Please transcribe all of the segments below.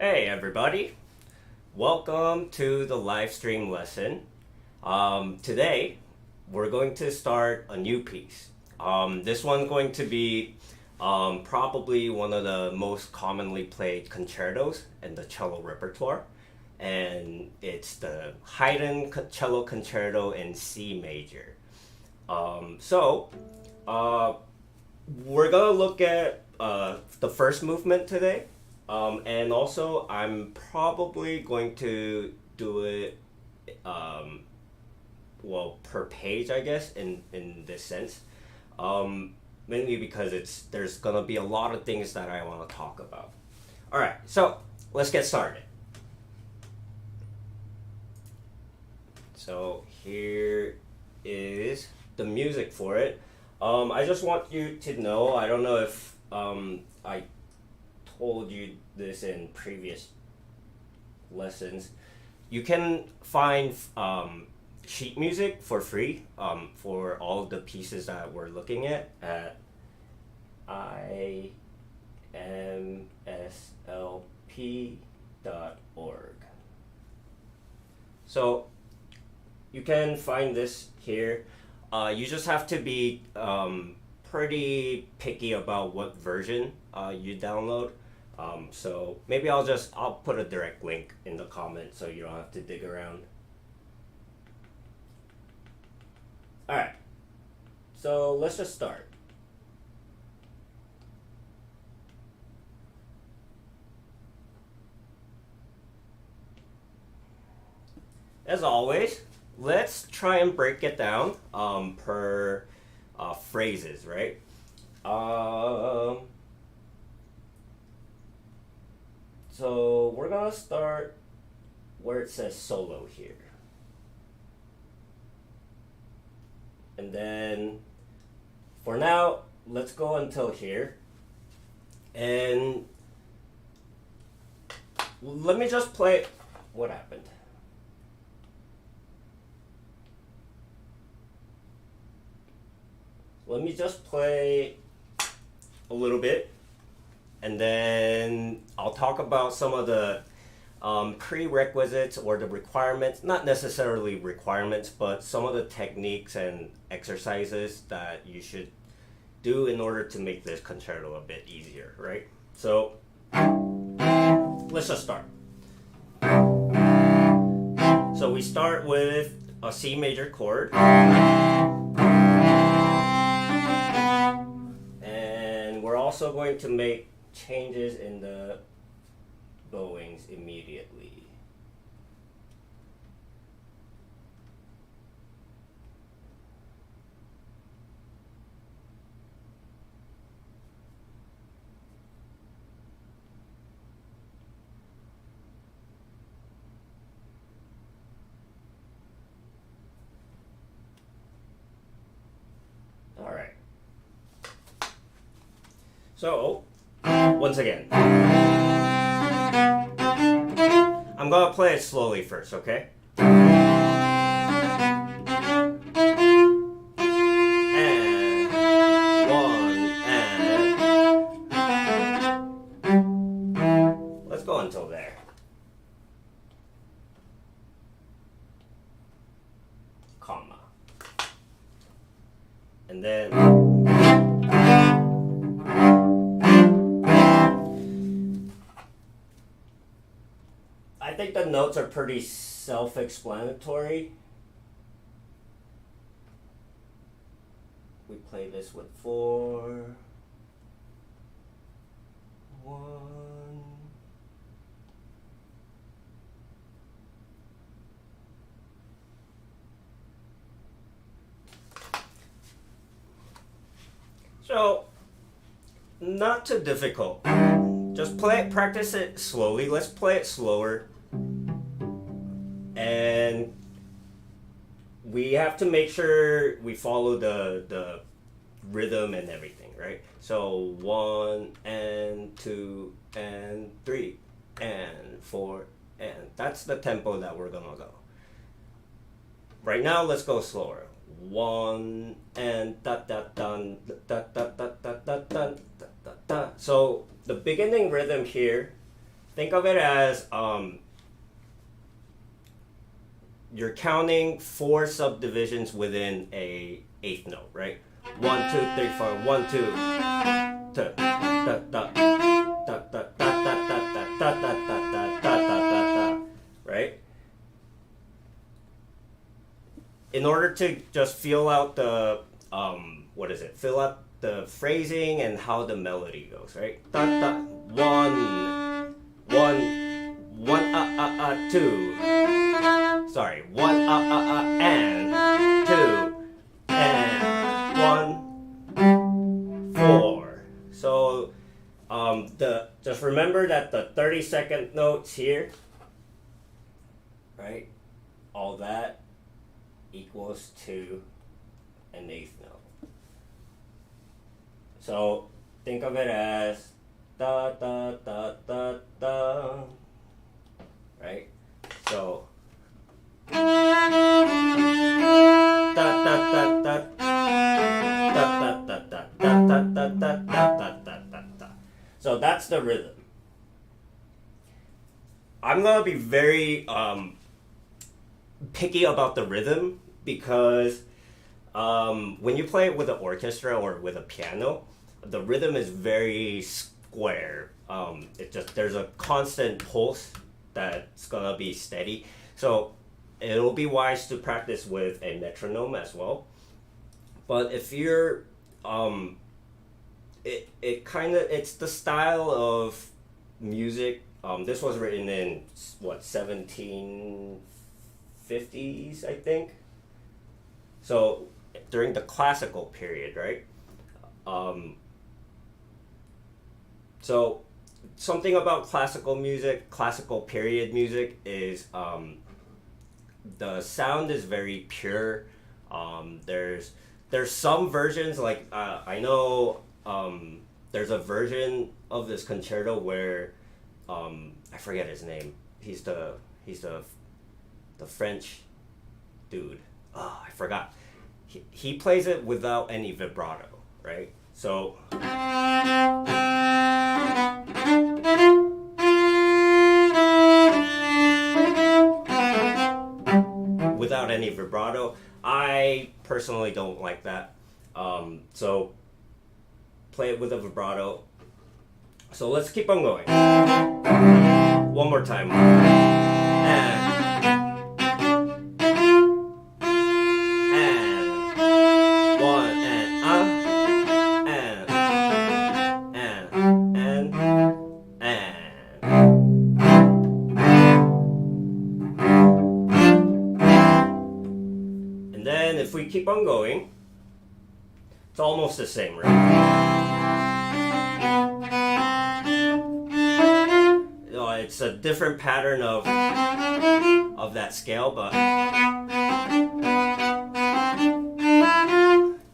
Hey everybody, welcome to the live stream lesson. Today we're going to start a new piece. This one's going to be probably one of the most commonly played concertos in the cello repertoire, and it's the Haydn Cello Concerto in C major. So we're gonna look at the first movement today. And also, I'm probably going to do it, well, per page, I guess, in this sense. Mainly because there's gonna be a lot of things that I want to talk about. All right, so let's get started. So here is the music for it. I just want you to know, I don't know if I told you this in previous lessons, you can find sheet music for free for all the pieces that we're looking at imslp.org. So you can find this here. You just have to be pretty picky about what version you download. So maybe I'll put a direct link in the comment so you don't have to dig around. All right, so let's just start. As always, let's try and break it down per phrases, right? So we're gonna start where it says solo here. And then for now, let's go until here. And let me just play. What happened? Let me just play a little bit, and then I'll talk about some of the prerequisites or the requirements, not necessarily requirements, but some of the techniques and exercises that you should do in order to make this concerto a bit easier, right? So let's just start. So we start with a C major chord. And we're also going to make changes in the bowings immediately. All right. So, once again, I'm gonna play it slowly first, okay? And one, and let's go until there. Comma. And then I think the notes are pretty self-explanatory. We play this with 4, 1. So, not too difficult. Just practice it slowly. Let's play it slower. And we have to make sure we follow the rhythm and everything, right? So 1 and 2 and 3 and 4, and that's the tempo that we're gonna go. Right now, let's go slower. 1 and da da dun da da da da da da da da da. So the beginning rhythm here, think of it as you're counting 4 subdivisions within a eighth note, right? 1, 2, 3, 4, 1, 2, da da da da da da da da da da da, right? In order to just feel out the fill out the phrasing and how the melody goes, right? Da da, 1 2. Sorry, 1 and 2 and 1 4. So just remember that the 30-second notes here, right? All that equals to an eighth note. So think of it as da da da da da, right? So da da da da da da da da da da da da da da. So that's the rhythm. I'm gonna be very picky about the rhythm because when you play it with an orchestra or with a piano, the rhythm is very square. There's a constant pulse that's gonna be steady. So it'll be wise to practice with a metronome as well. But if you're it's the style of music. This was written in 1750s, I think. So during the classical period, right? So something about classical music, classical period music is the sound is very pure. There's some versions like I know there's a version of this concerto where I forget his name. He's the French dude. Oh, I forgot. He plays it without any vibrato, right? So without any vibrato. I personally don't like that. So play it with a vibrato. So let's keep on going. One more time. And one and then if we keep on going, it's almost the same, right? It's a different pattern of that scale, but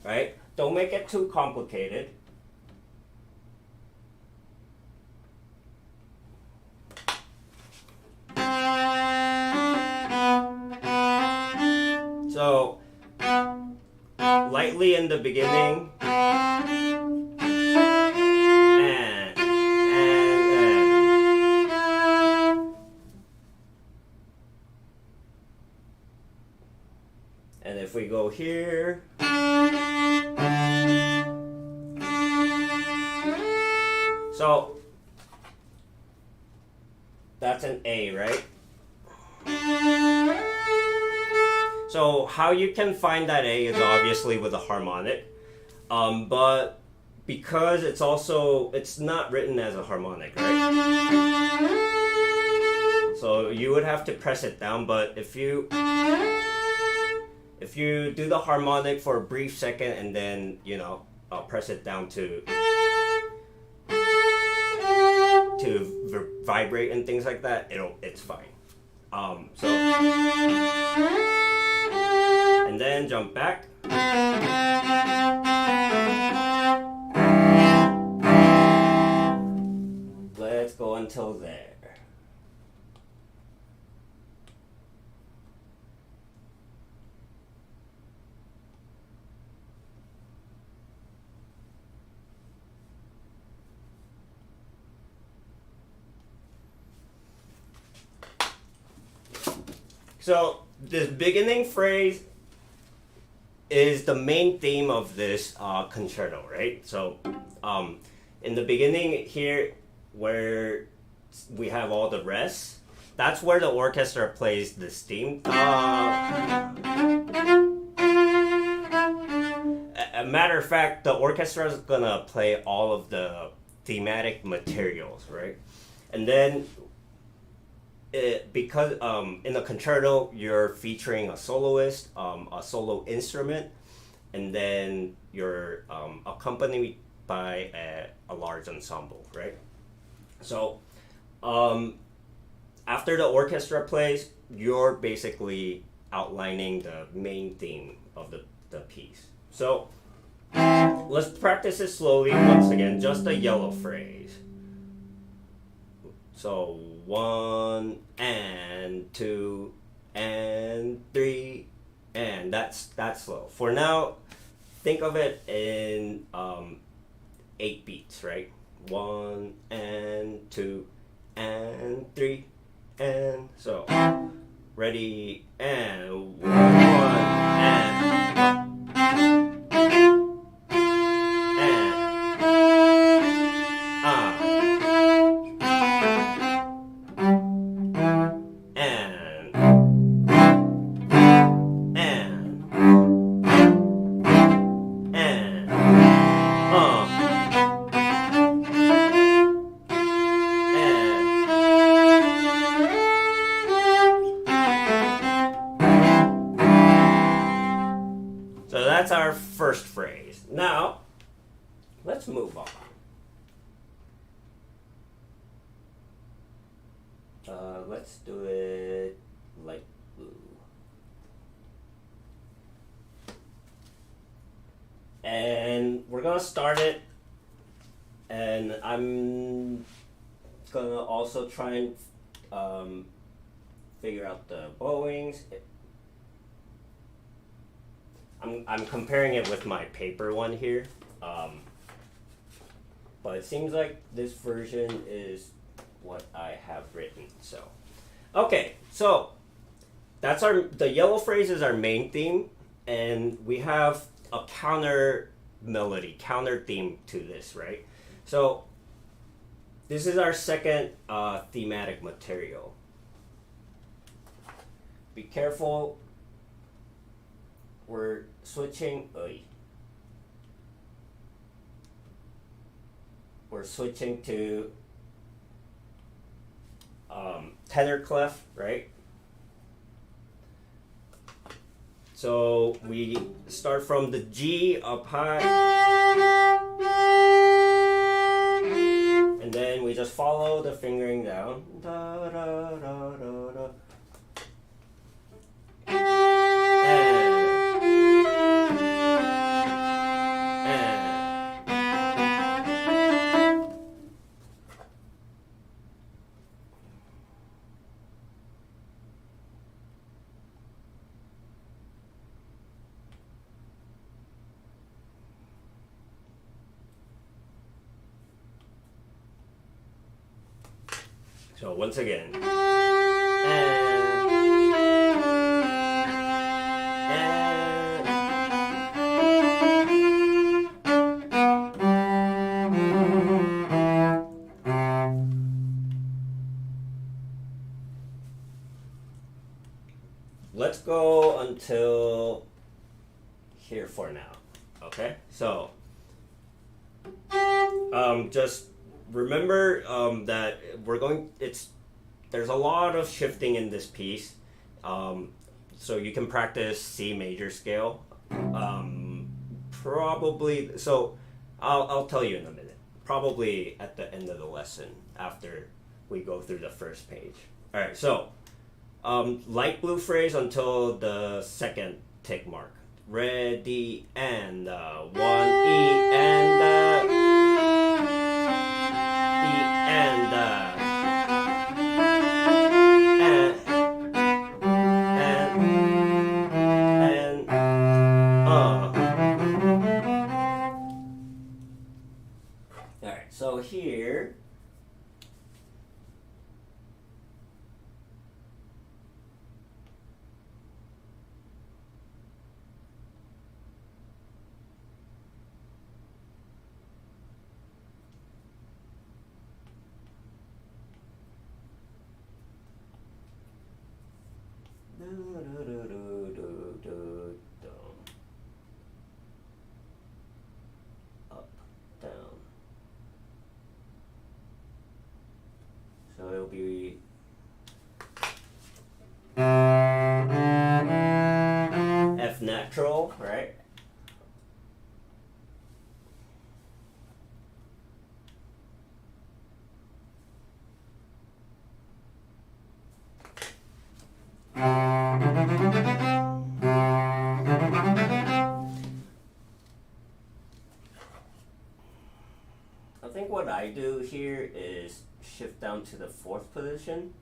right? Don't make it too complicated. So lightly in the beginning. And if we go here, so that's an A, right? So how you can find that A is obviously with a harmonic, but because it's not written as a harmonic, right? So you would have to press it down, but if you do the harmonic for a brief second and then, press it down to vibrate and things like that, it's fine. So and then jump back. Let's go until there. So this beginning phrase is the main theme of this concerto, right? So in the beginning here, where we have all the rests, that's where the orchestra plays this theme. A matter of fact, the orchestra is gonna play all of the thematic materials, right? And then because in the concerto you're featuring a soloist, a solo instrument, and then you're accompanied by a large ensemble, right? So after the orchestra plays, you're basically outlining the main theme of the piece. So let's practice it slowly once again, just a yellow phrase. So 1 and 2 and 3, and that's slow. For now, think of it in 8 beats, right? 1 and 2 and 3 and so. Ready and 1 and. So that's our first phrase. Now, let's move on. Let's do it light blue. And we're gonna start it, and I'm gonna also try and figure out the bowings. I'm comparing it with my paper one here, but it seems like this version is what I have written. So, okay, so that's the yellow phrase is our main theme, and we have a counter melody, counter theme to this, right? So this is our second thematic material. Be careful. We're switching. We're switching to tenor clef, right? So we start from the G up high, and then we just follow the fingering down. Da, da, da, da, da. So once again. Let's go until here for now. Okay? So just remember that there's a lot of shifting in this piece, so you can practice C major scale, probably. So I'll tell you in a minute, probably at the end of the lesson after we go through the first page. All right, so light blue phrase until the second tick mark. Ready and 1 E and Alright, so here natural, right? I think what I do here is shift down to the fourth position.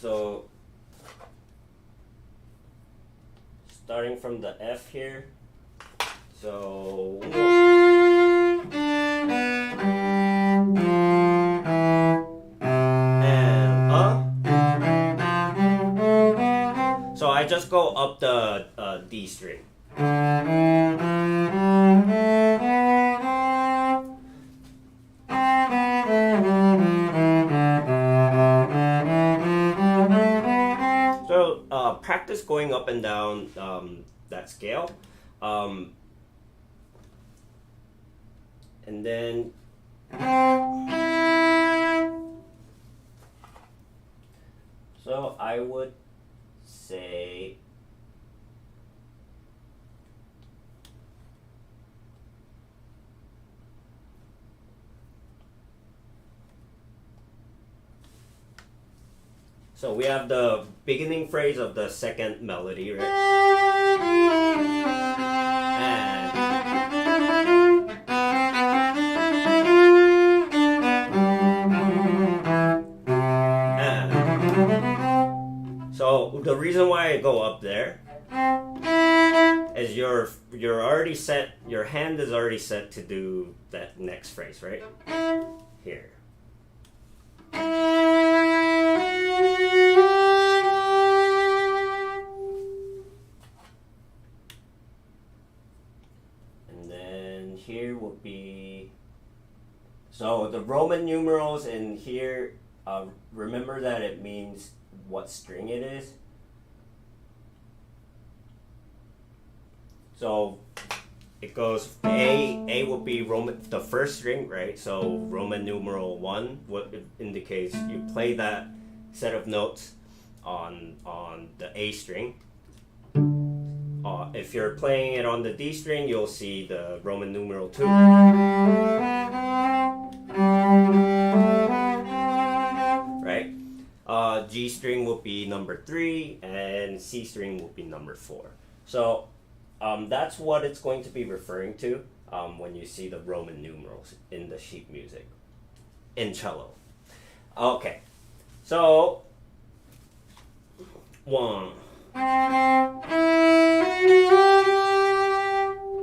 So starting from the F here, so and so I just go up the D string. So practice going up and down that scale. And then so I would say so we have the beginning phrase of the second melody, right? So the reason why I go up there is you're already set, your hand is already set to do that next phrase, right? Here. And then here will be, so the Roman numerals in here, remember that it means what string it is. So it goes A will be the first string, right? So Roman numeral 1, what it indicates you play that set of notes on the A string. If you're playing it on the D string, you'll see the Roman numeral 2. Right? G string will be number 3, and C string will be number 4. So that's what it's going to be referring to when you see the Roman numerals in the sheet music in cello. Okay, so 1.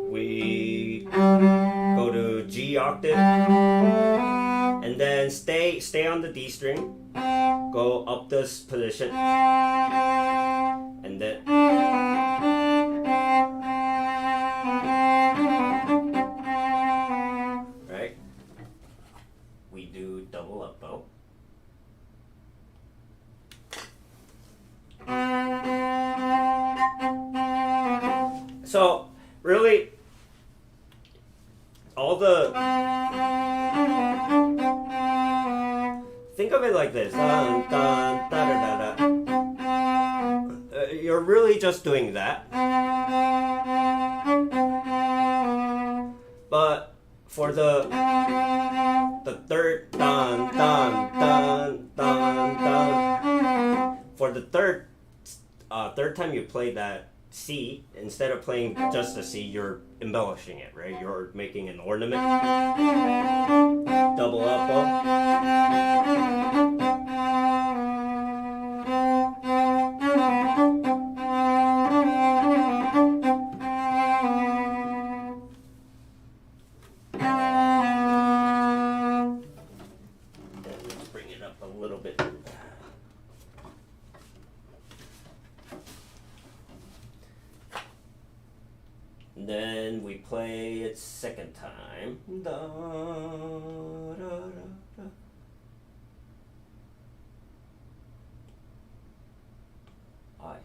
We go to G octave, and then stay on the D string. Go up this position, and then right, we do double up bow. So really, all the, think of it like this. Dun, dun, da, da, da, da. You're really just doing that. But for the third dun dun dun dun dun, for the third time you play that C, instead of playing just the C, you're embellishing it, right? You're making an ornament. Double up bow. Let's bring it up a little bit. Then we play it second time. Da, da, da, da. I.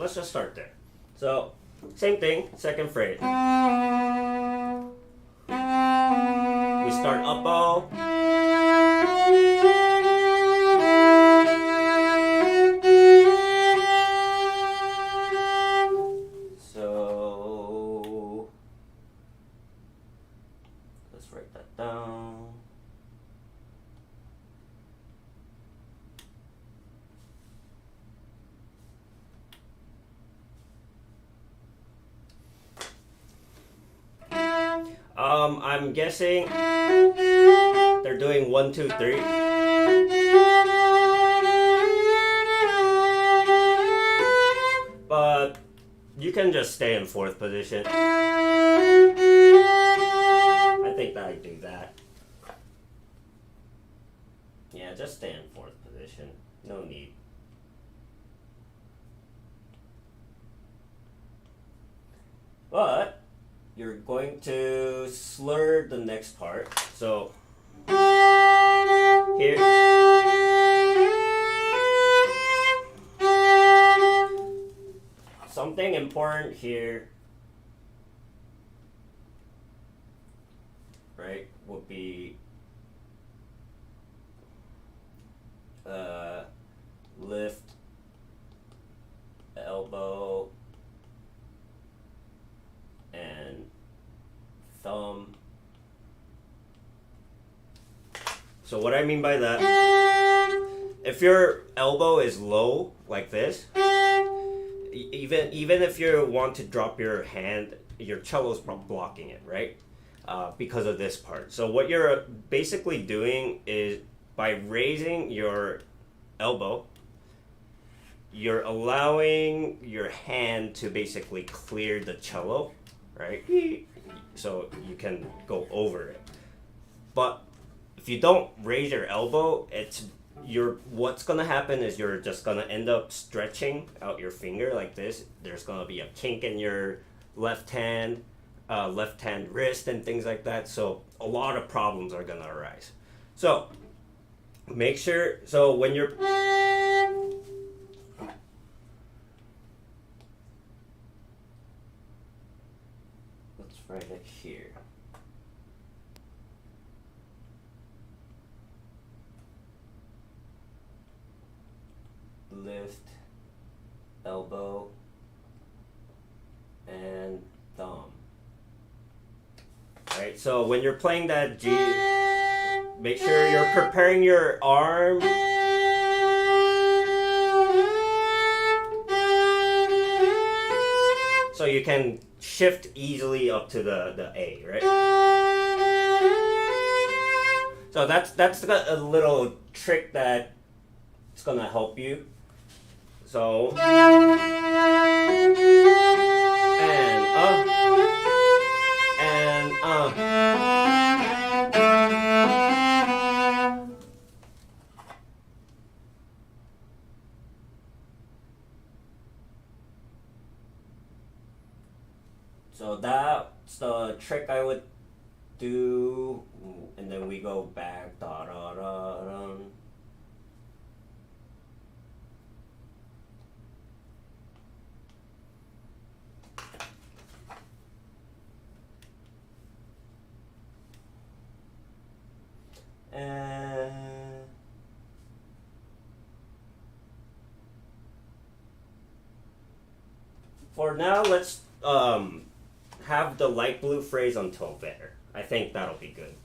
let's just start there. So same thing, second phrase. We start up bow. So let's write that down. I'm guessing they're doing 1, 2, 3. But you can just stay in 4th position. I think that I do that. Yeah, just stay in 4th position. No need. But you're going to slur the next part. So here, something important here, right, would be lift elbow and thumb. So what I mean by that, if your elbow is low like this, even if you want to drop your hand, your cello's blocking it, right? Because of this part. So what you're basically doing is by raising your elbow, you're allowing your hand to basically clear the cello, right? So you can go over it. But if you don't raise your elbow, what's gonna happen is you're just gonna end up stretching out your finger like this. There's gonna be a kink in your left hand wrist and things like that. So a lot of problems are gonna arise. So make sure, so when you're let's write it here. Lift elbow and thumb. Right, so when you're playing that G, make sure you're preparing your arm. So you can shift easily up to the A, right? So that's a little trick that is gonna help you. So and up and up. So that's the trick I would do, and then we go back. Da da da da. And for now, let's have the light blue phrase until there. I think that'll be good.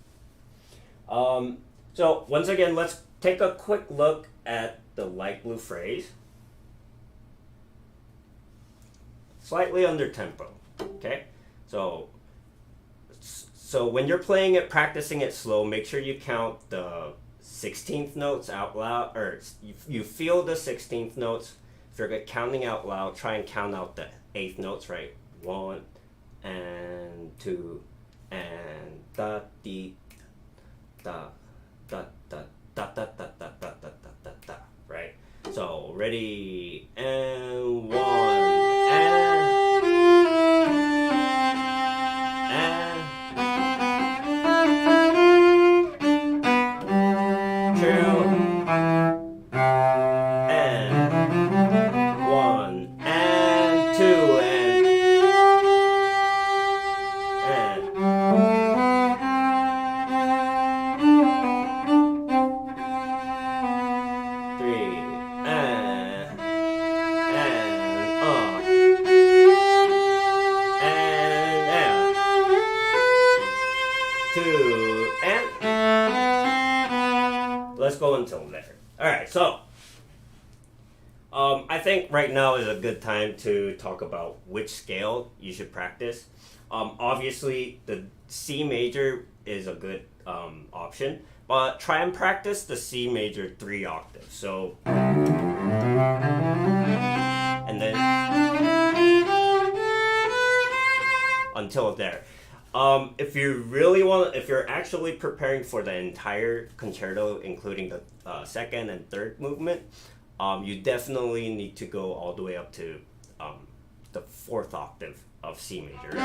So once again, let's take a quick look at the light blue phrase. Slightly under tempo, okay? So when you're playing it, practicing it slow, make sure you count the 16th notes out loud, or you feel the 16th notes. If you're counting out loud, try and count out the 8th notes, right? 1 and 2 and da dee da da da da da da da da da da da, right? So ready, and 1 and 2 and 1 and three, and two, and let's go until there. All right, so I think right now is a good time to talk about which scale you should practice. Obviously, the C major is a good option, but try and practice the C major 3 octaves. So, and then until there. If you really want, if you're actually preparing for the entire concerto, including the second and third movement, you definitely need to go all the way up to the 4th octave of C major.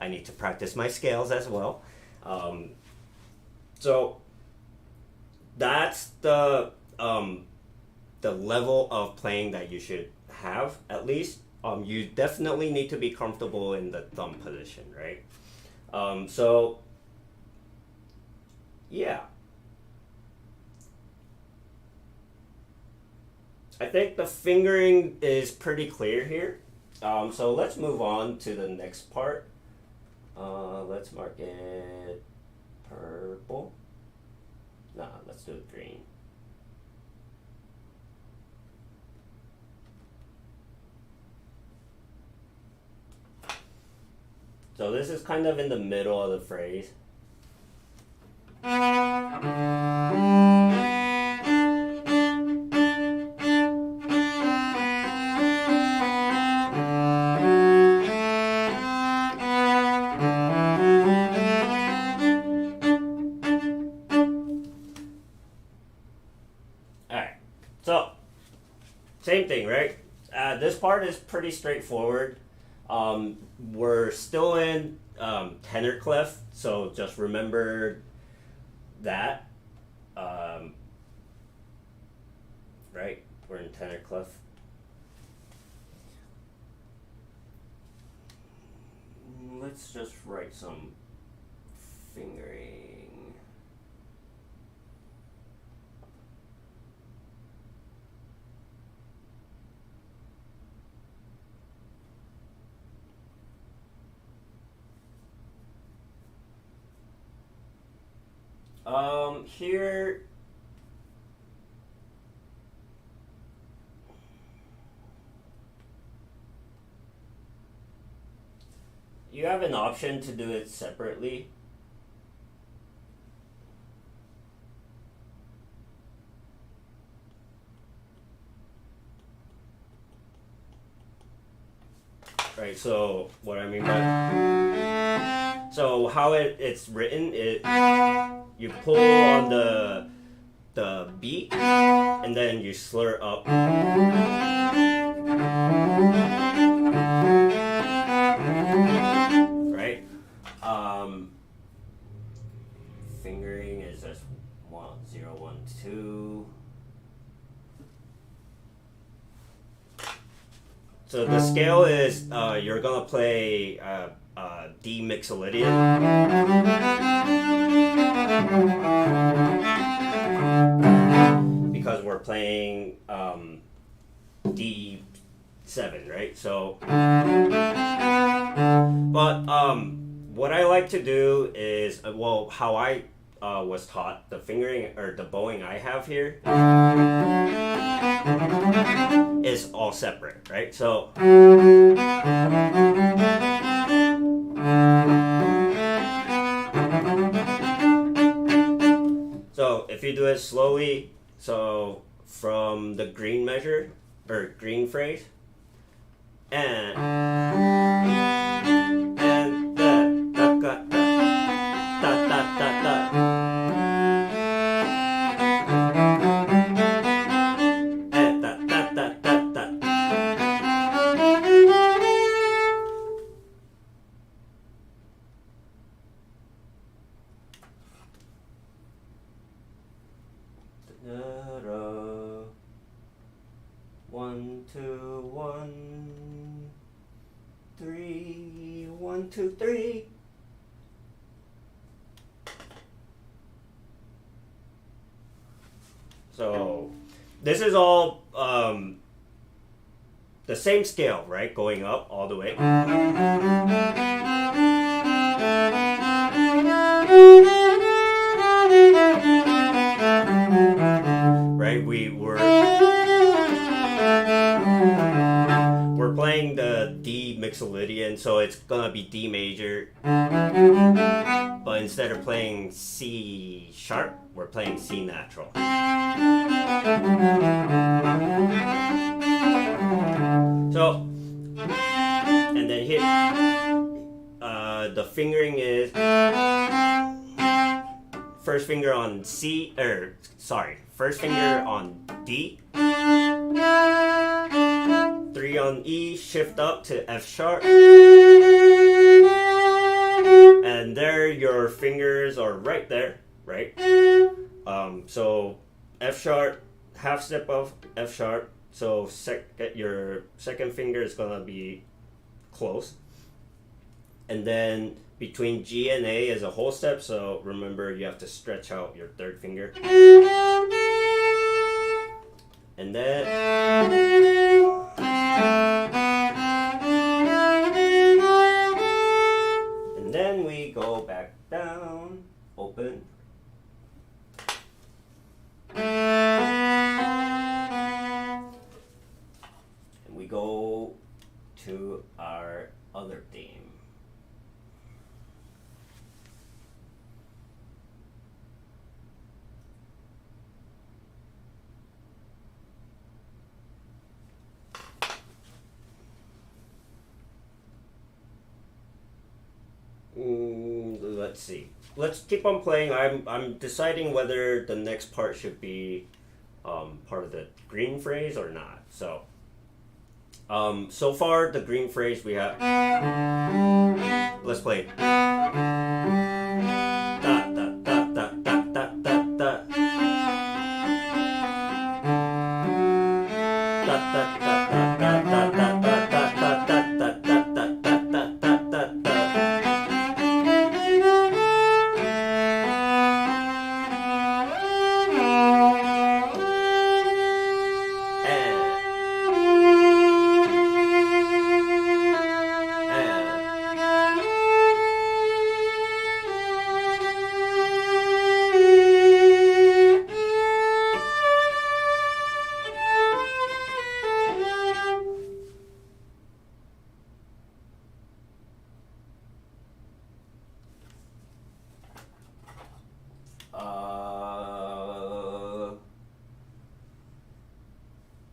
I need to practice my scales as well. So that's the level of playing that you should have, at least. You definitely need to be comfortable in the thumb position, right? So yeah, I think the fingering is pretty clear here. So let's move on to the next part. Let's mark it purple. Nah, let's do it green. So this is kind of in the middle of the phrase. Alright, so same thing, right? This part is pretty straightforward. We're still in tenor clef, so just remember that. Right, we're in tenor clef. Let's just write some fingering. Here, you have an option to do it separately. Right, so what I mean by, so how it's written, you pull on the beat and then you slur up. Right? Fingering is just 1, 0, 1, 2. So the scale is you're gonna play D mixolydian, because we're playing D7, right? So, but what I like to do is, well, how I was taught, the fingering or the bowing I have here is all separate, right? So if you do it slowly, so from the green measure or green phrase, and da da da da da da da. One, two, 1, 3, 1, 2, 3. So this is all the same scale, right? Going up all the way. Right? We're playing the D Mixolydian, so it's gonna be D major. But instead of playing C sharp, we're playing C natural. So, and then here, the fingering is first finger on C, first finger on D, 3 on E, shift up to F sharp, and there your fingers are right there, right? So F sharp, half step of F sharp, so your second finger is gonna be close, and then between G and A is a whole step, so remember you have to stretch out your third finger. And then we go back down, open. And we go to our other theme. Let's see. Let's keep on playing. I'm deciding whether the next part should be part of the green phrase or not. So so far the green phrase we have. Let's play. Da da da da da da da da. Da da da da da da da da da da da da da da da da da.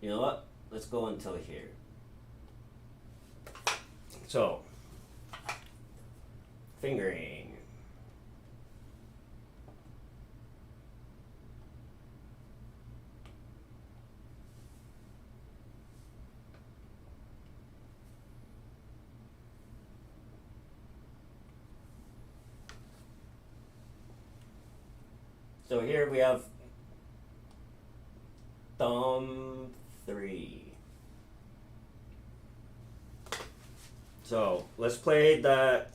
You know what? Let's go until here. So, fingering. So here we have thumb 3. So let's play that.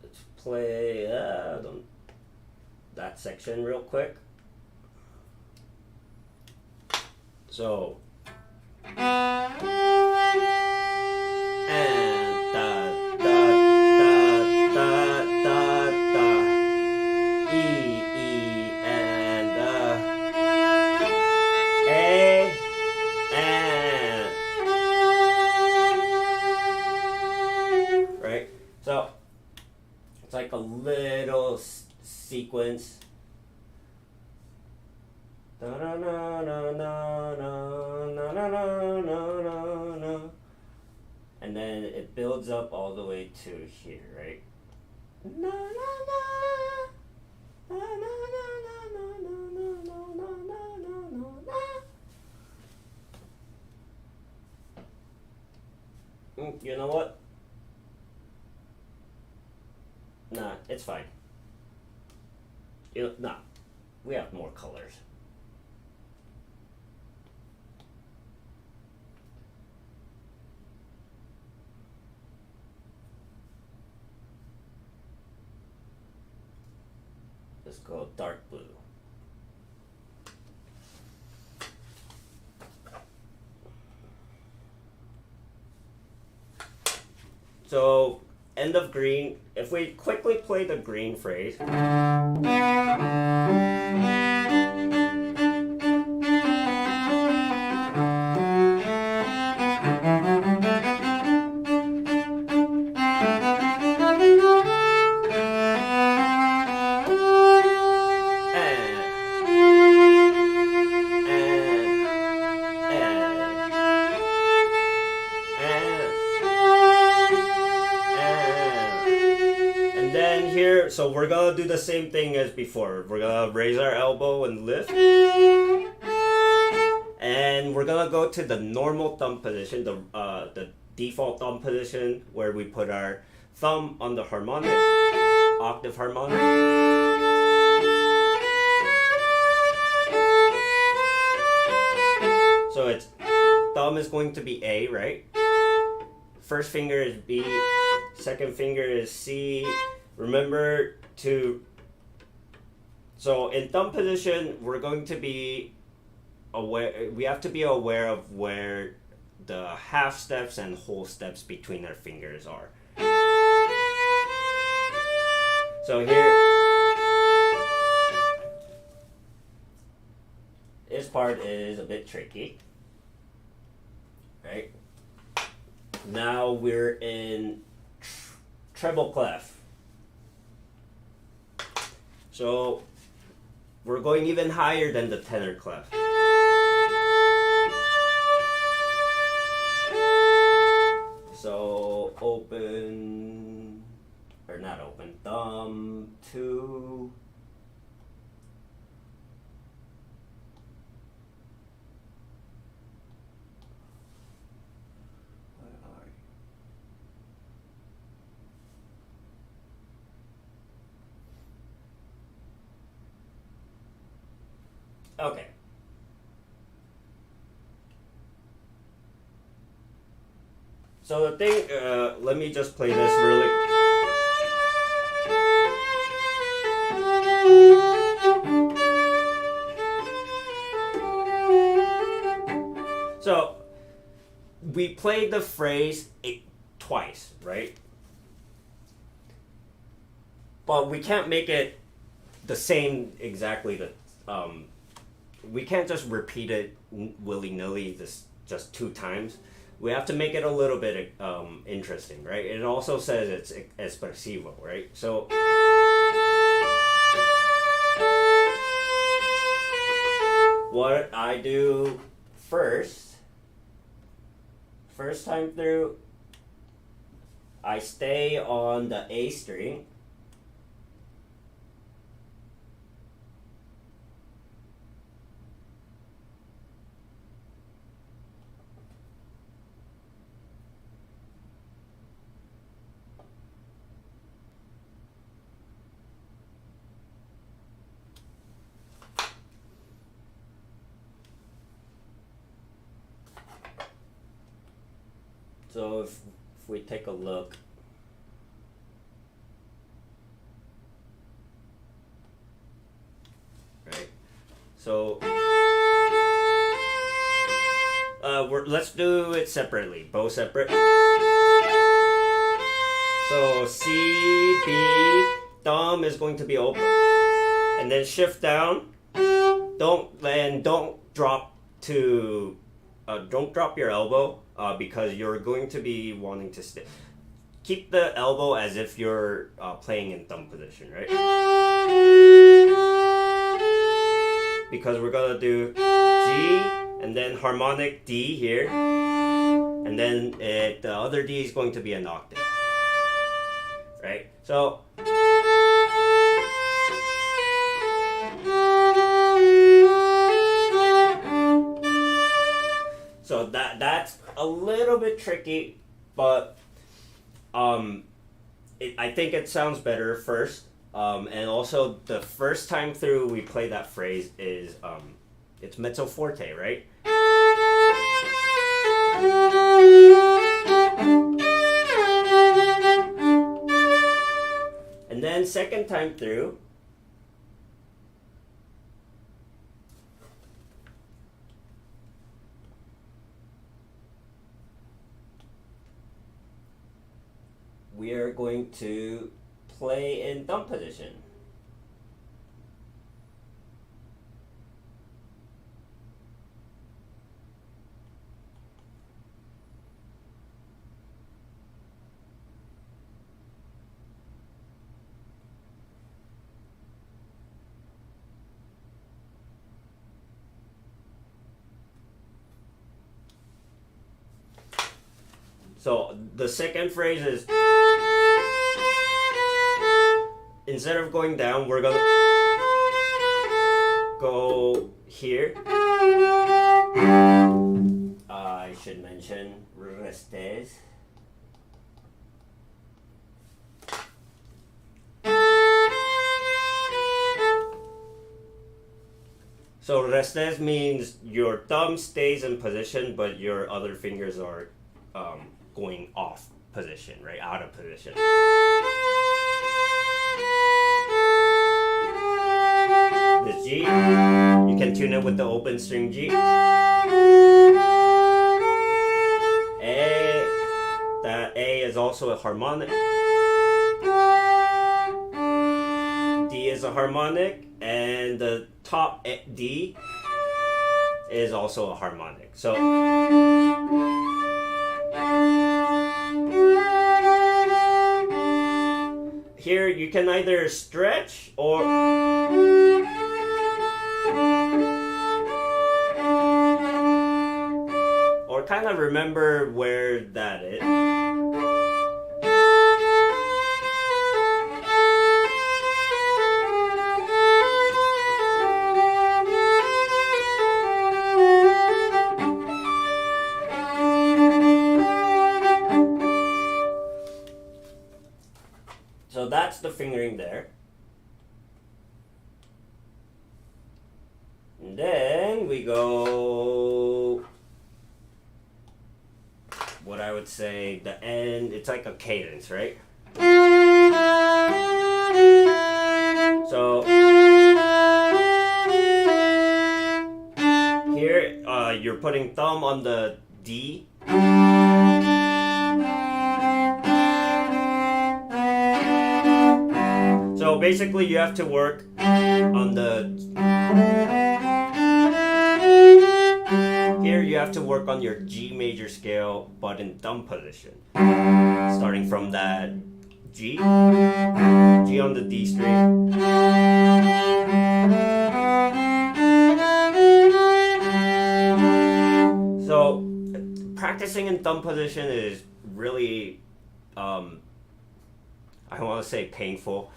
Let's play that section real quick. So and da da da da da da E and A and right. So it's like a little sequence. Da na na na na na na na na na, and then it builds up all the way to here, right? Na na na na na na na na na na na na. You know what? Nah, it's fine. Nah, we have more colors. Let's go dark blue. So end of green. If we quickly play the green phrase. So we're gonna do the same thing as before. We're gonna raise our elbow and lift. And we're gonna go to the normal thumb position, the default thumb position, where we put our thumb on the harmonic, octave harmonic. So it's thumb is going to be A, right? First finger is B, second finger is C. Remember to, so in thumb position, we're going to be aware, we have to be aware of where the half steps and whole steps between our fingers are. So here, this part is a bit tricky, right? Now we're in treble clef. So we're going even higher than the tenor clef. So open, or not open, thumb, 2. Okay. So the thing, let me just play this really. So we played the phrase twice, right? But we can't make it the same exactly. We can't just repeat it willy-nilly just 2 times. We have to make it a little bit interesting, right? It also says it's expresivo, right? So what I do first time through, I stay on the A string. So if we take a look, right? So let's do it separately, both separate. So C, B, thumb is going to be open, and then shift down. Don't drop your elbow. Because you're going to be wanting to stay. Keep the elbow as if you're playing in thumb position, right? Because we're gonna do G and then harmonic D here, and then the other D is going to be an octave, right? So that's a little bit tricky, but I think it sounds better first. And also the first time through we play that phrase is it's mezzo forte, right? And then second time through, we are going to play in thumb position. So the second phrase is, instead of going down, we're gonna go here. I should mention restes. So restes means your thumb stays in position, but your other fingers are going off position, right? Out of position. This G, you can tune it with the open string G. A, that A is also a harmonic. D is a harmonic, and the top D is also a harmonic. So here you can either stretch or kind of remember where that is. So that's the fingering there. And then we go, what I would say, the end, it's like a cadence, right? So here you're putting thumb on the D. So basically you have to work on the, here you have to work on your G major scale but in thumb position. Starting from that G, G on the D string. So practicing in thumb position is really, I want to say painful.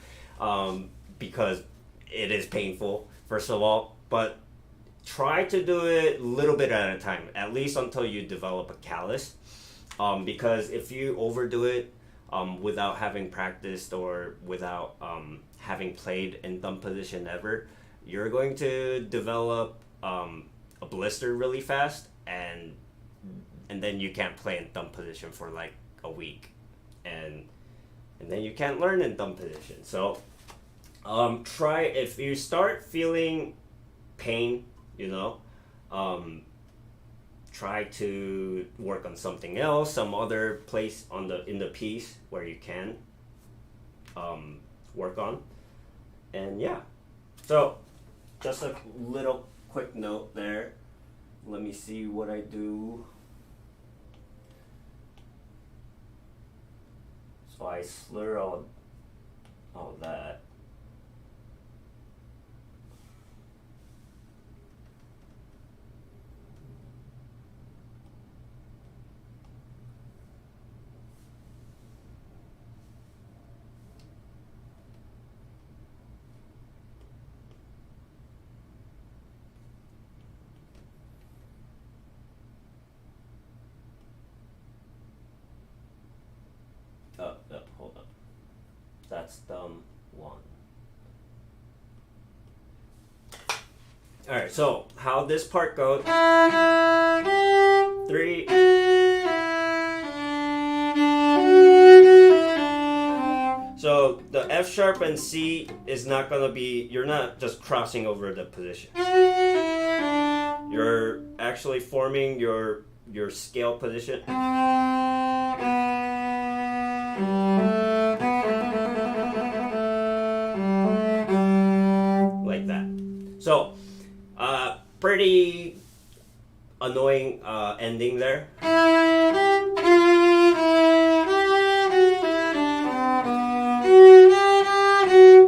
Because it is painful, first of all, but try to do it a little bit at a time, at least until you develop a callus. Because if you overdo it without having practiced or without having played in thumb position ever, you're going to develop a blister really fast, and then you can't play in thumb position for like a week, and then you can't learn in thumb position. So try, if you start feeling pain, try to work on something else, some other place in the piece where you can work on. And yeah, so just a little quick note there. Let me see what I do. So I slur all that. Hold up. That's thumb 1. Alright, so how this part goes. 3. So the F sharp and C is not going to be, you're not just crossing over the position. You're actually forming your scale position. So, pretty annoying ending there.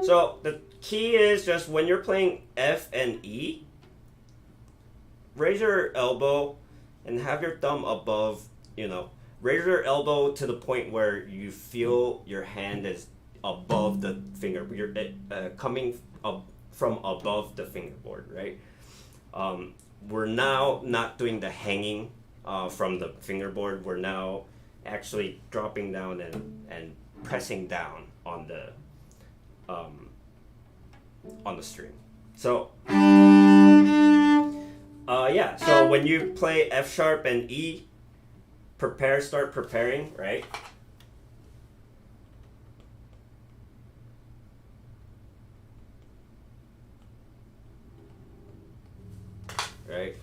So the key is just when you're playing F and E, raise your elbow and have your thumb above, raise your elbow to the point where you feel your hand is above the finger. You're coming up from above the fingerboard, right? We're now not doing the hanging from the fingerboard. We're now actually dropping down and pressing down on the string. So yeah, so when you play F sharp and E, start preparing, right? Right?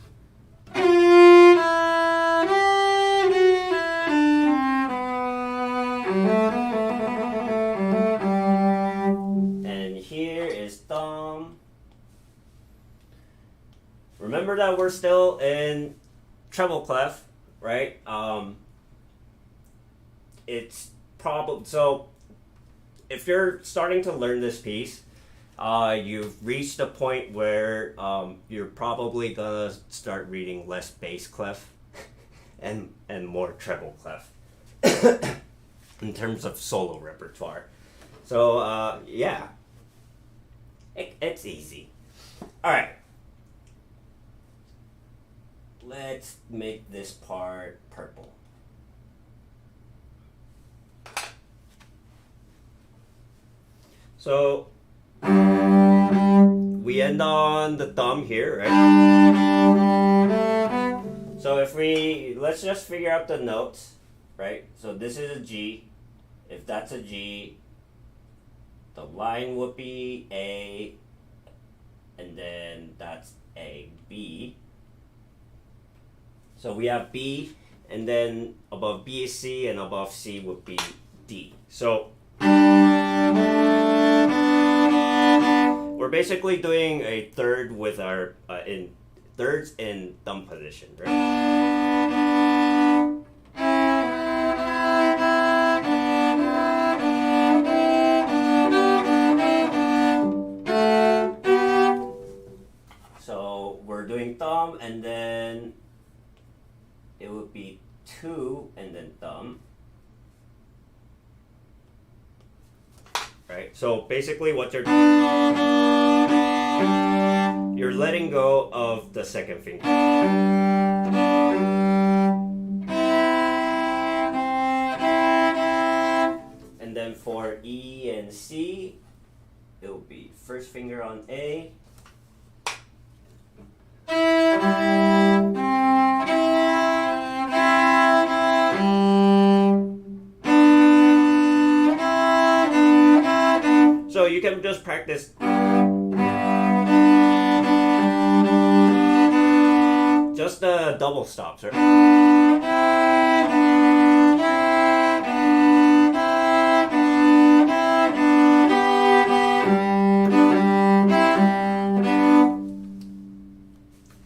And here is thumb. Remember that we're still in treble clef, right? It's probably, so if you're starting to learn this piece, you've reached a point where you're probably gonna start reading less bass clef and more treble clef in terms of solo repertoire. So yeah, it's easy. All right, let's make this part purple. So we end on the thumb here, right? So let's just figure out the notes, right? So this is a G. If that's a G, the line would be A, and then that's a B. So we have B, and then above B is C, and above C would be D. So we're basically doing a third with our thirds in thumb position, right? So we're doing thumb, and then it would be 2 and then thumb. Right? So basically what you're letting go of the second finger. And then for E and C, it will be first finger on A. So you can just practice just the double stops, right?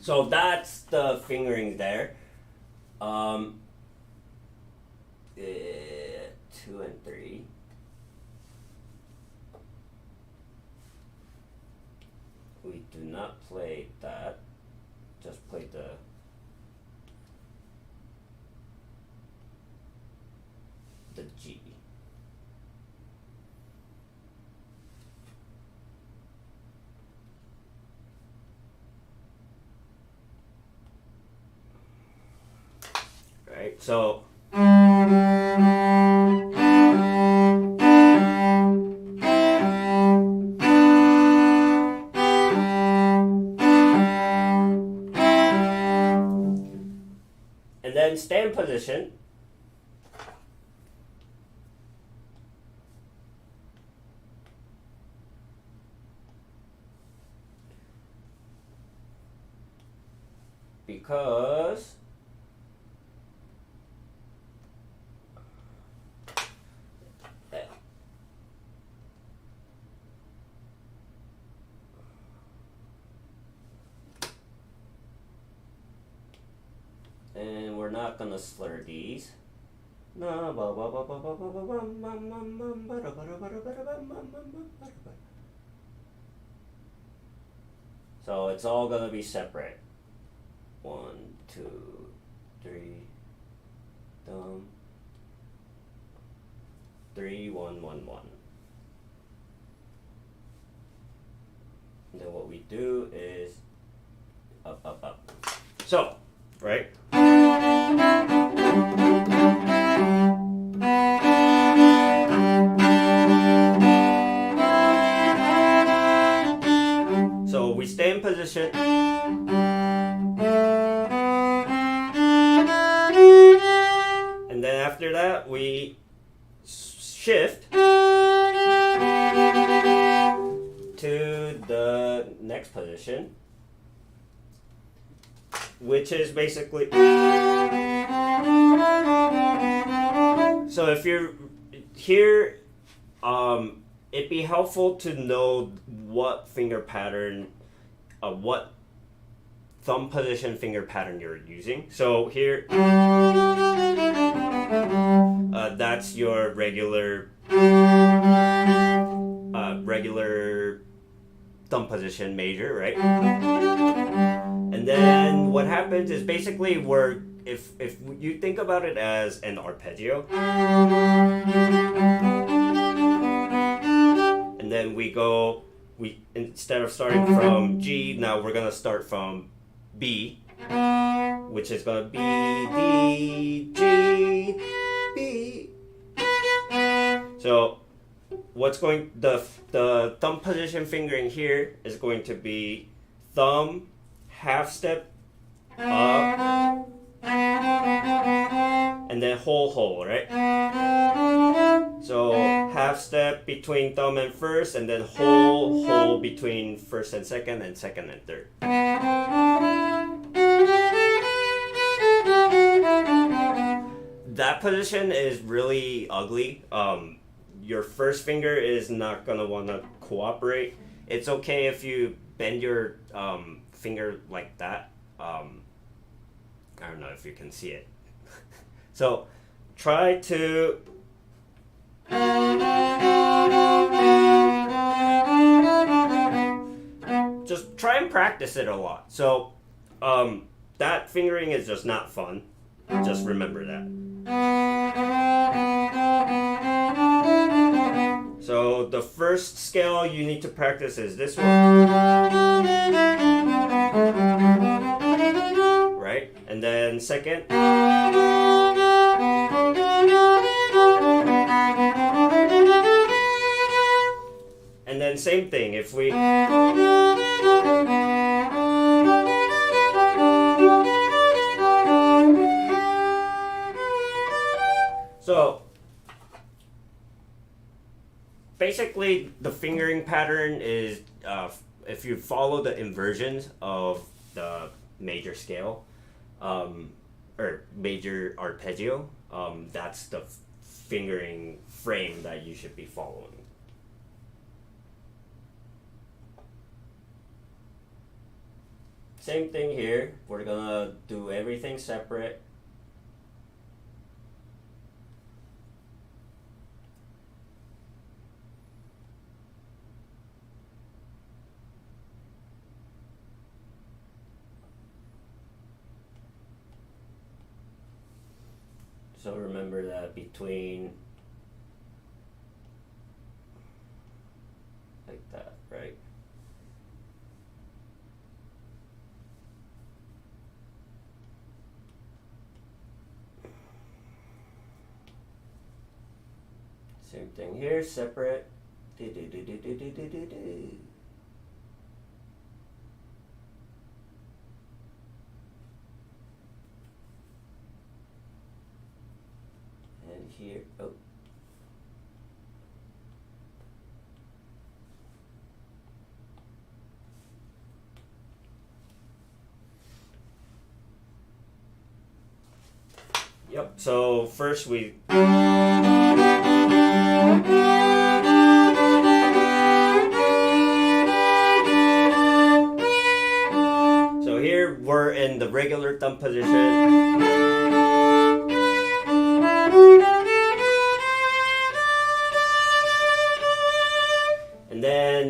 So that's the fingering there. 2 and 3. We do not play that, just play the G. Right, so and then stand position. Because we're not gonna slur these. So it's all gonna be separate. 1, 2, 3, 3, 1, 1, 1. And then what we do is up, up, up. So, right? So we stay in position. And then after that, we shift to the next position, which is basically, so if you're here, it'd be helpful to know what finger pattern, what thumb position finger pattern you're using. So here, that's your regular thumb position major, right? And then what happens is basically if you think about it as an arpeggio, and then we instead of starting from G, now we're gonna start from B, which is gonna be D, G, B. So the thumb position fingering here is going to be thumb, half step up, and then whole, right? So half step between thumb and first, and then whole between first and second and third. That position is really ugly. Your first finger is not gonna want to cooperate. It's okay if you bend your finger like that. I don't know if you can see it. So try to just try and practice it a lot. So that fingering is just not fun. Just remember that. So the first scale you need to practice is this one, right? And then second, and then same thing. If we so basically, the fingering pattern is if you follow the inversions of the major scale or major arpeggio, that's the fingering frame that you should be following. Same thing here. We're gonna do everything separate. So remember that between, like that, right? Same thing here, separate. And here, oh. Yep, so first we so here we're in the regular thumb position.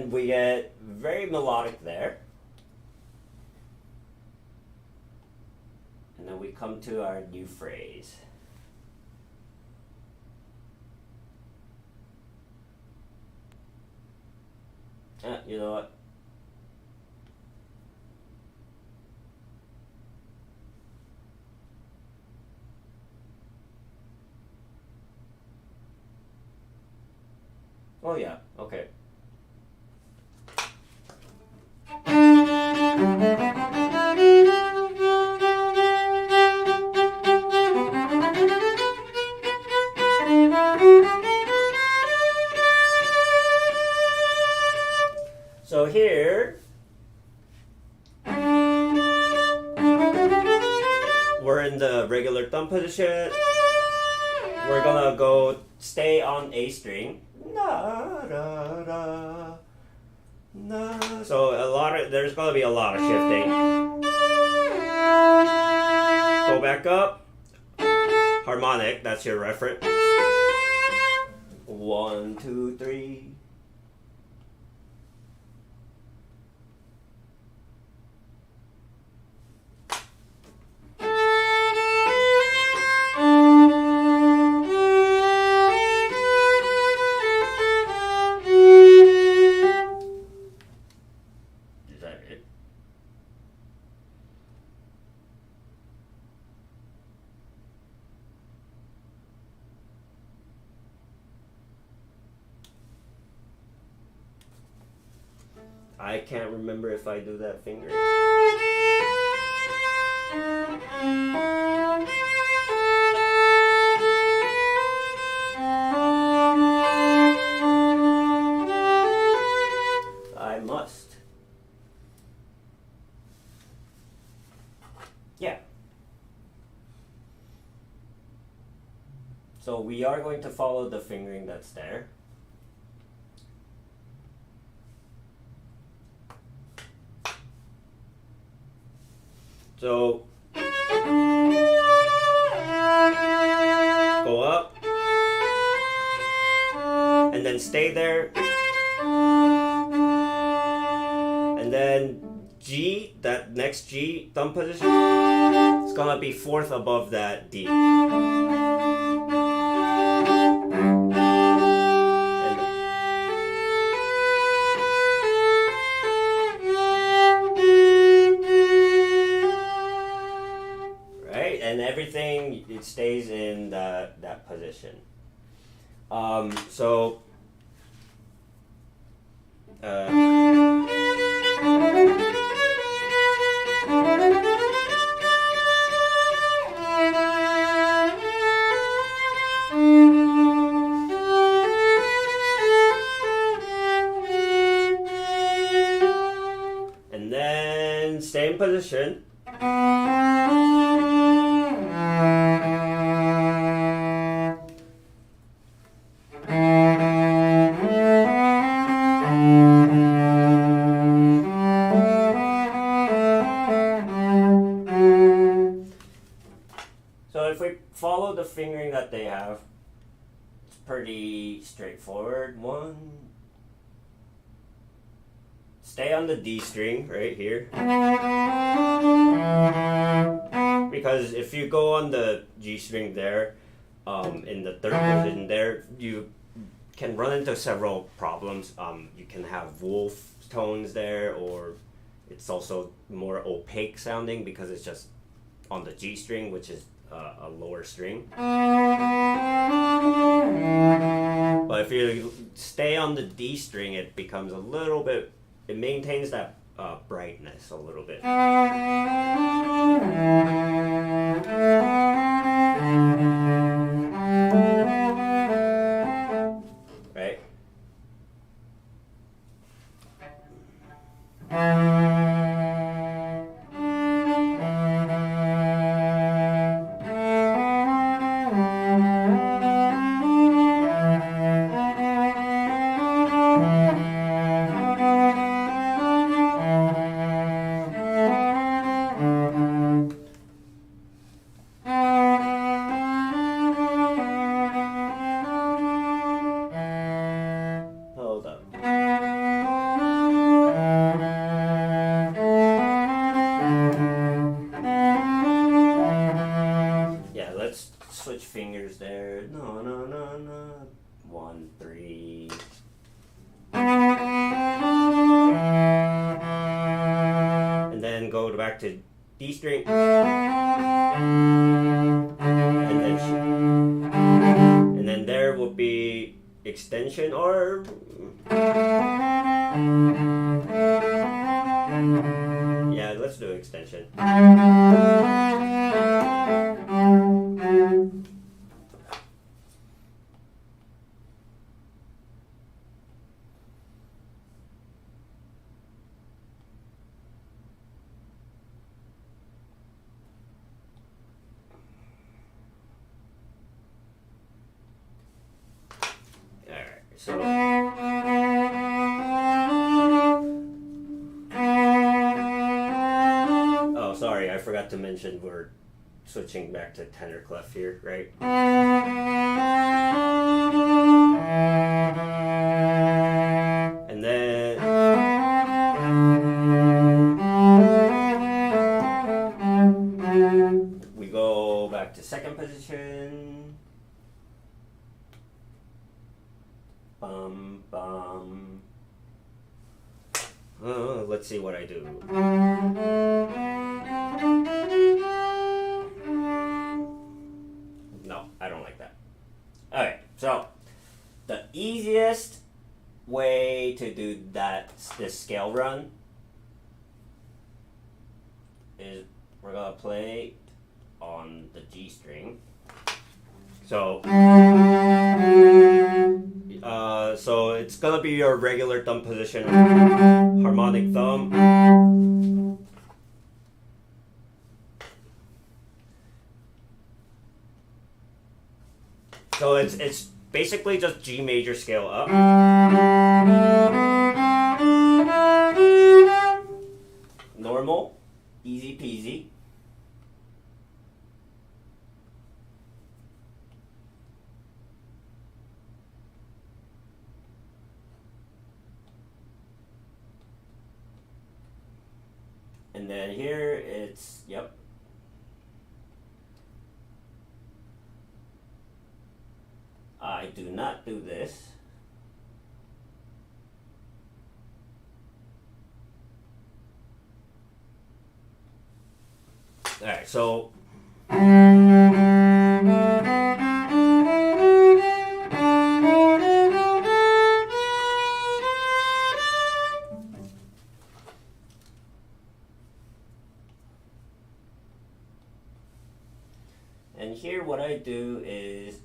then we get very melodic there. And then we come to our new phrase. You know what? Oh yeah, okay. So here, we're in the regular thumb position. We're gonna go stay on A string. Na, da, da, na. So there's gonna be a lot of shifting. Go back up. Harmonic, that's your reference. 1, 2, 3. I can't remember if I do that finger. I must. Yeah. So we are going to follow the fingering that's there. So go up and then stay there, and then G, that next G thumb position, it's gonna be fourth above that D. And everything, it stays in that position. So and then same position. So if we follow the fingering that they have, it's pretty straightforward. One, stay on the D string right here. Because if you go on the G string there, in the third position there, you can run into several problems. You can have wolf tones there, or it's also more opaque sounding because it's just on the G string, which is a lower string. But if you stay on the D string, it becomes a little bit, it maintains that brightness a little bit. Right? Hold up. back to D string, and then there will be extension, or yeah, let's do extension. So, oh, sorry, I forgot to mention we're switching back to tenor clef here, right? And then we go back to second position. Bum. Let's see what I do. No, I don't like that. Alright, so the easiest way to do this scale run is we're gonna play on the G string. So it's gonna be your regular thumb position, harmonic thumb. So it's basically just G major scale up. Normal, easy peasy. And then here it's, yep. I do not do this. All right, so and here what I do is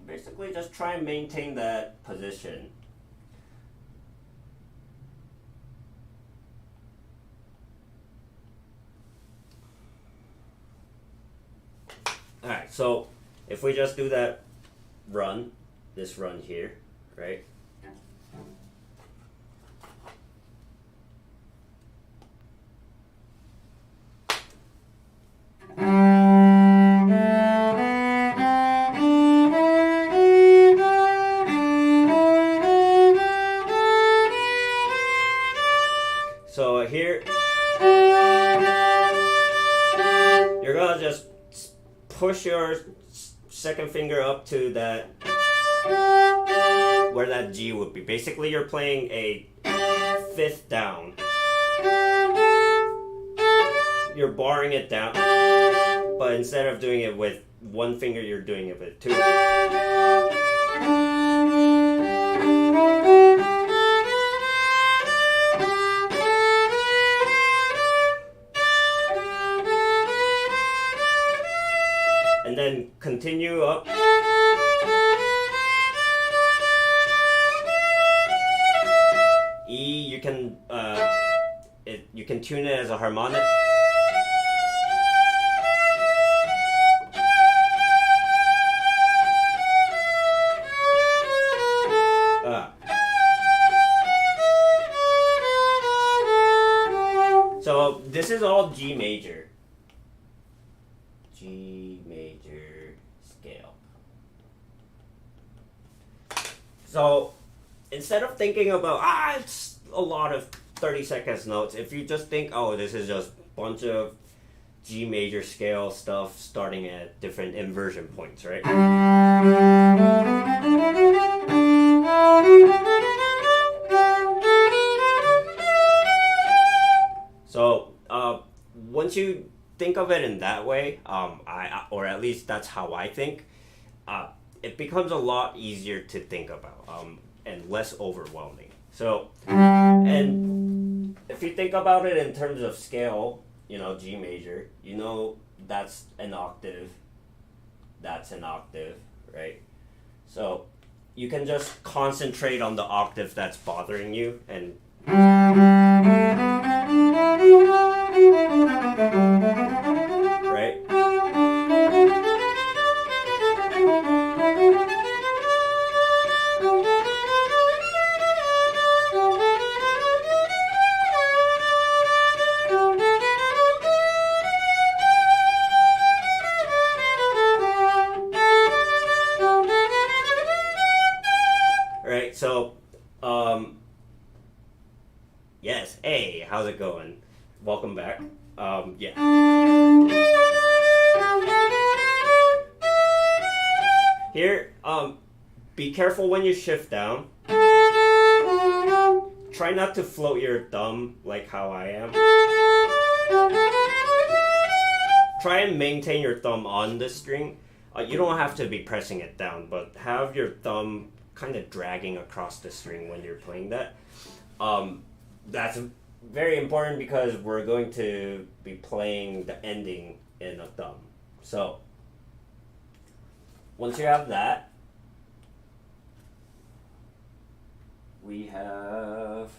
basically just try and maintain that position. Alright, so if we just do that run, this run here, right? So here, you're gonna just push your second finger up to that, where that G would be. Basically, you're playing a fifth down. You're barring it down, but instead of doing it with one finger, you're doing it with two. And then continue up. E, you can tune it as a harmonic. So this is all G major. G major scale. So instead of thinking about it's a lot of 30 seconds notes. If you just think, oh, this is just a bunch of G major scale stuff starting at different inversion points, right? So once you think of it in that way, or at least that's how I think, it becomes a lot easier to think about and less overwhelming. So, and if you think about it in terms of scale, G major, that's an octave, right? So you can just concentrate on the octave that's bothering you and right? Right, so yes, hey, how's it going? Welcome back. Yeah. Here, be careful when you shift down. Try not to float your thumb like how I am. Try and maintain your thumb on the string. You don't have to be pressing it down, but have your thumb kind of dragging across the string when you're playing that. That's very important because we're going to be playing the ending in a thumb. So once you have that, we have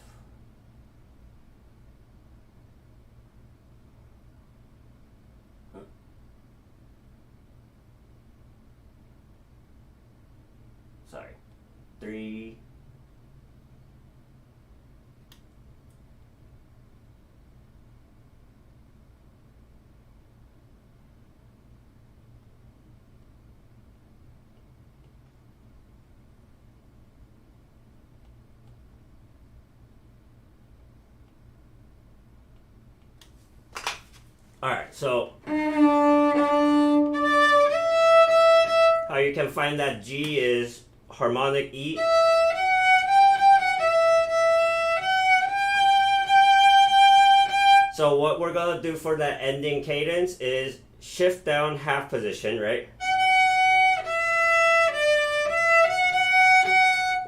sorry, 3. Alright, so how you can find that G is harmonic E. So what we're gonna do for that ending cadence is shift down half position, right?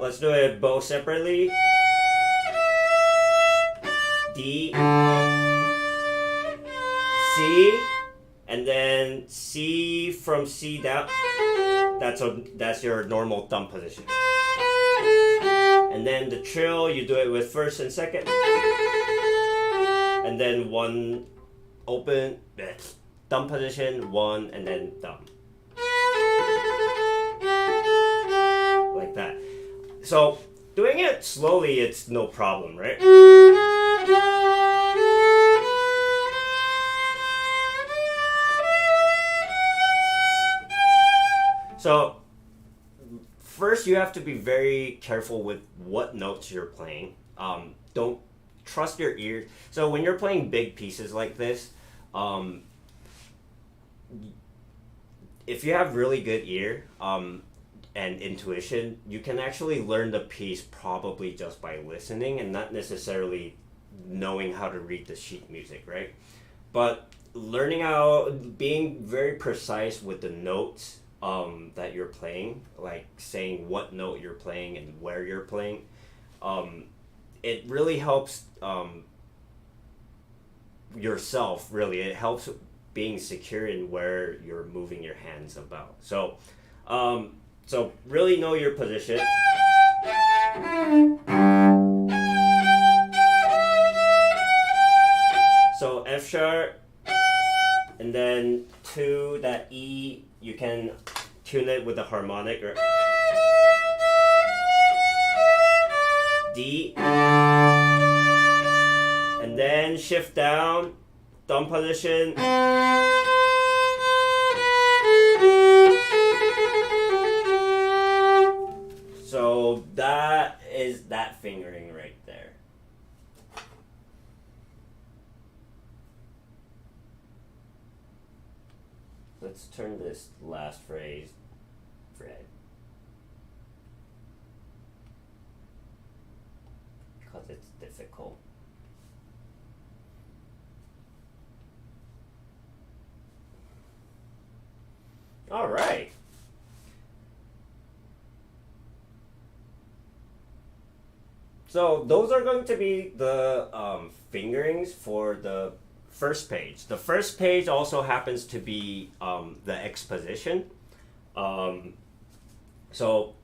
Let's do it both separately. D, C, and then C from C down. That's your normal thumb position. And then the trill, you do it with first and second. And then one open, thumb position, one, and then thumb. Like that. So doing it slowly, it's no problem, right? So first you have to be very careful with what notes you're playing. Don't trust your ears. So when you're playing big pieces like this, if you have really good ear and intuition, you can actually learn the piece probably just by listening and not necessarily knowing how to read the sheet music, right? But learning how, being very precise with the notes that you're playing, like saying what note you're playing and where you're playing, it really helps yourself, really. It helps being secure in where you're moving your hands about. So, so really know your position. So F sharp, and then to that E, you can tune it with a harmonic, or D, and then shift down, thumb position, so that is that fingering right there. let's turn this last phrase red. Because it's difficult. All right. So those are going to be the fingerings for the first page. The first page also happens to be the exposition. So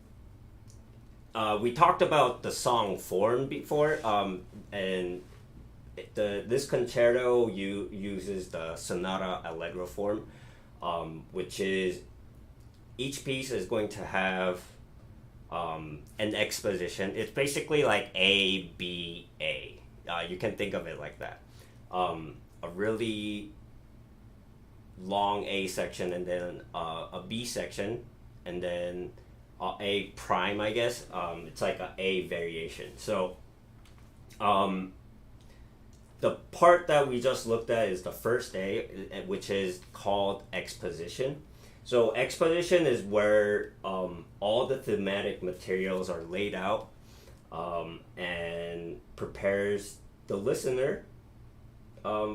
we talked about the song form before, and this concerto uses the sonata allegro form, which is each piece is going to have an exposition. It's basically like A, B, A. You can think of it like that. A really long A section, and then a B section, and then A prime, I guess. It's like a A variation. So the part that we just looked at is the first A, which is called exposition. So exposition is where all the thematic materials are laid out and prepares the listener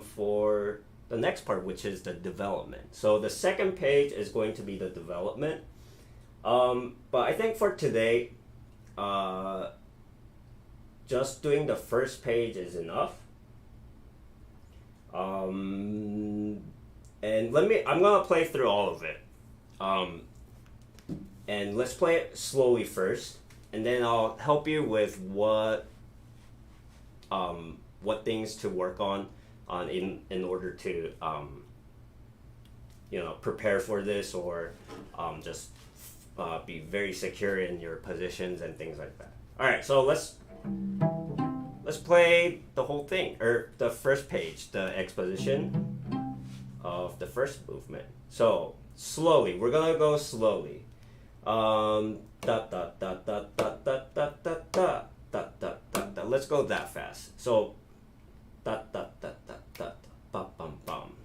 for the next part, which is the development. So the second page is going to be the development. But I think for today, just doing the first page is enough. And I'm gonna play through all of it. And let's play it slowly first, and then I'll help you with what things to work on in order to prepare for this, or just be very secure in your positions and things like that. All right, so let's play the whole thing, or the first page, the exposition of the first movement. So slowly, we're gonna go slowly. Da da da da da da da da da da da da da. Let's go that fast. So da da da da da bum bum bum.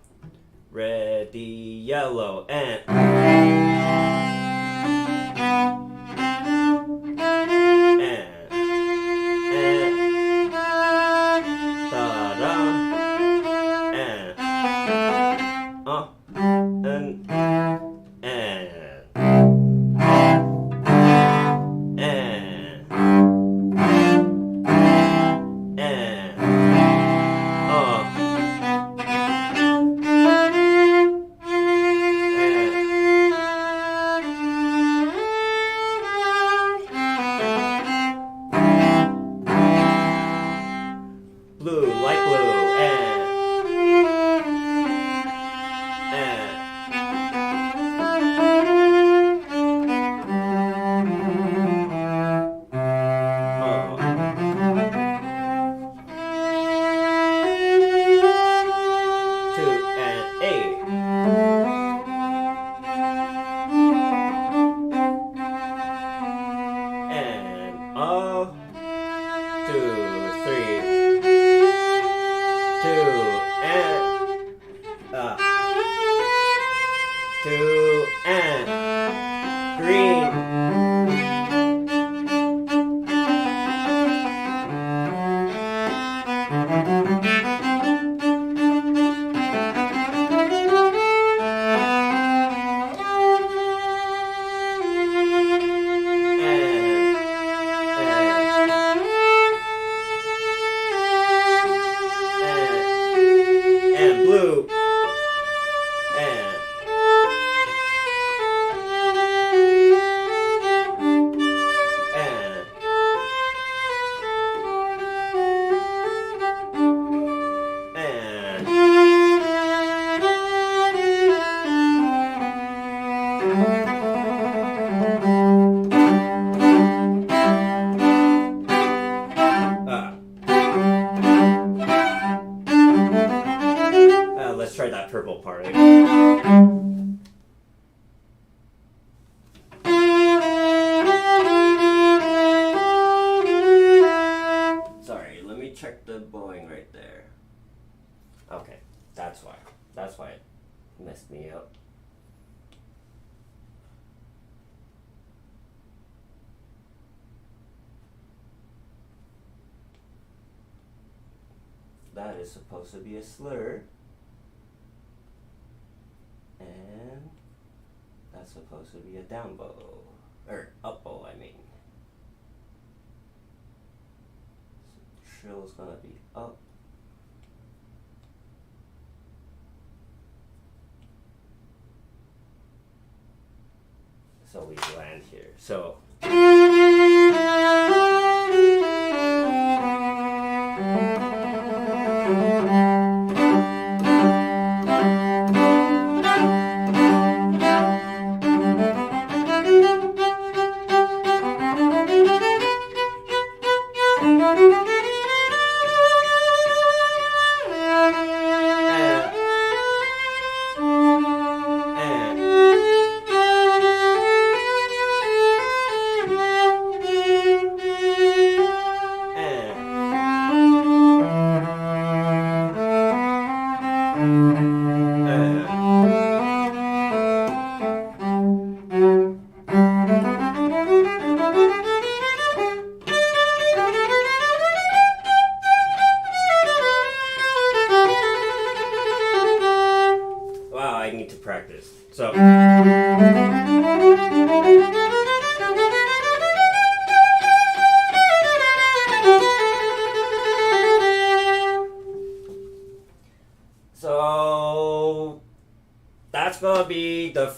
Ready, yellow, and da da and blue, light blue, two, and green. And blue. And let's try that purple part again. Sorry, let me check the bowing right there. Okay, that's why it messed me up. that is supposed to be a slur. And that's supposed to be a down bow. Or up bow, I mean. So trill is gonna be up. So we land here. So wow, I need to practice. So that's gonna be the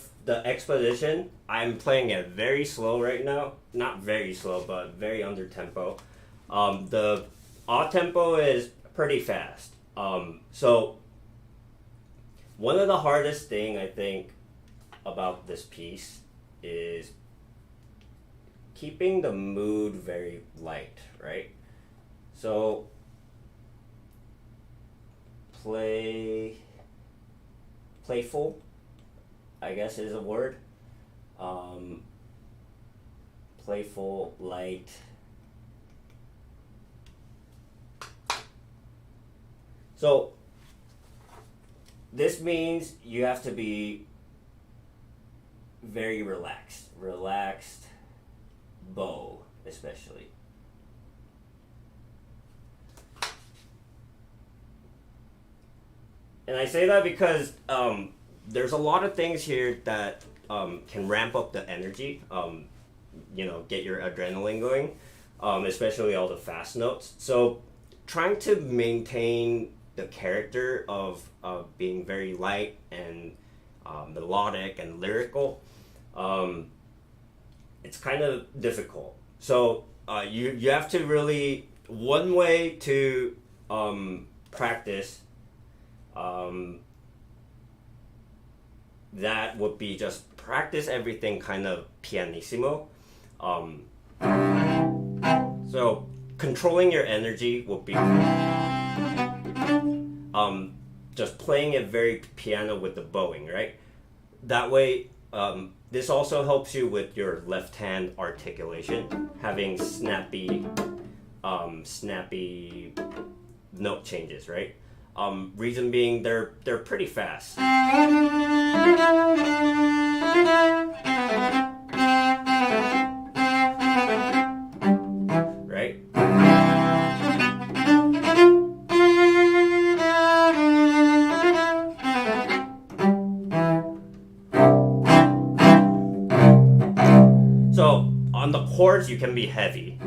exposition. I'm playing it very slow right now. Not very slow, but very under tempo. The odd tempo is pretty fast. So one of the hardest thing I think about this piece is keeping the mood very light, right? So playful, I guess is a word. Playful, light. So this means you have to be very relaxed bow especially. And I say that because there's a lot of things here that can ramp up the energy, get your adrenaline going, especially all the fast notes. So trying to maintain the character of being very light and melodic and lyrical, it's kind of difficult. So you have to really, one way to practice that would be just practice everything kind of pianissimo. So controlling your energy would be just playing it very piano with the bowing, right? That way, this also helps you with your left hand articulation, having snappy note changes, right? Reason being, they're pretty fast. Right? So on the chords, you can be heavy.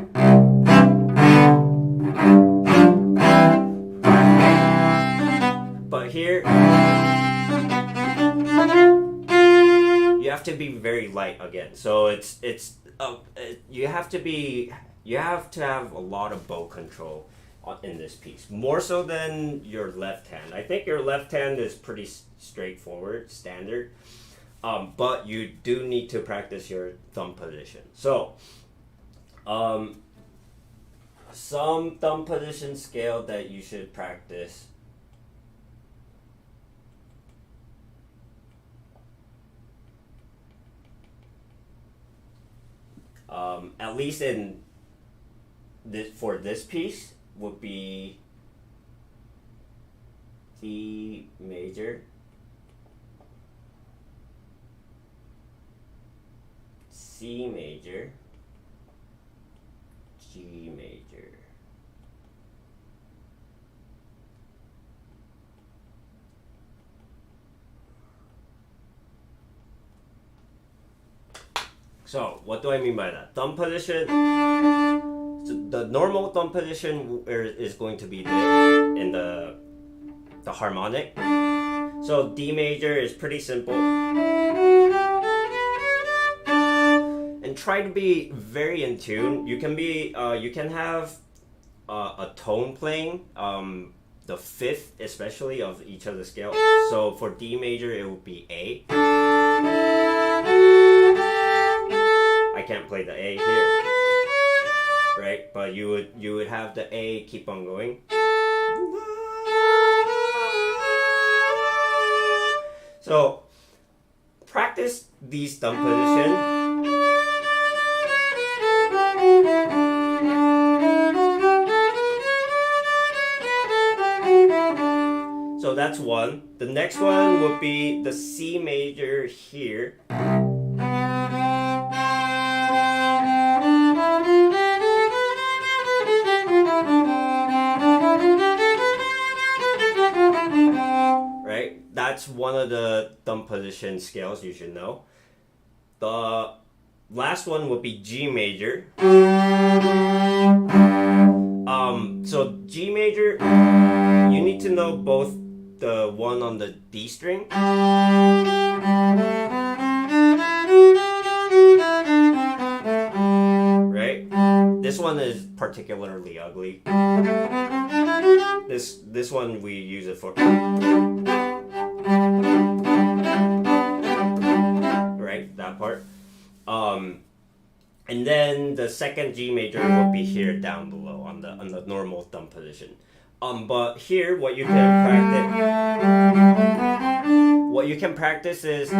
But here, you have to be very light again. So you have to have a lot of bow control in this piece, more so than your left hand. I think your left hand is pretty straightforward, standard, but you do need to practice your thumb position. So some thumb position scale that you should practice. At least in this, for this piece, would be D major, C major, G major, So what do I mean by that? Thumb position. So the normal thumb position is going to be in the harmonic. So D major is pretty simple. And try to be very in tune. You can be you can have a tone playing, the fifth especially of each of the scales. So for D major it would be A. I can't play the A here, right? But you would have the A keep on going. So practice these thumb positions. So that's one. The next one would be the C major here. Right? That's one of the thumb position scales you should know. The last one would be G major. So G major, you need to know both the one on the D string right? This one is particularly ugly. This one we use it for right, that part. And then the second G major will be here down below on the normal thumb position. But here what you can practice is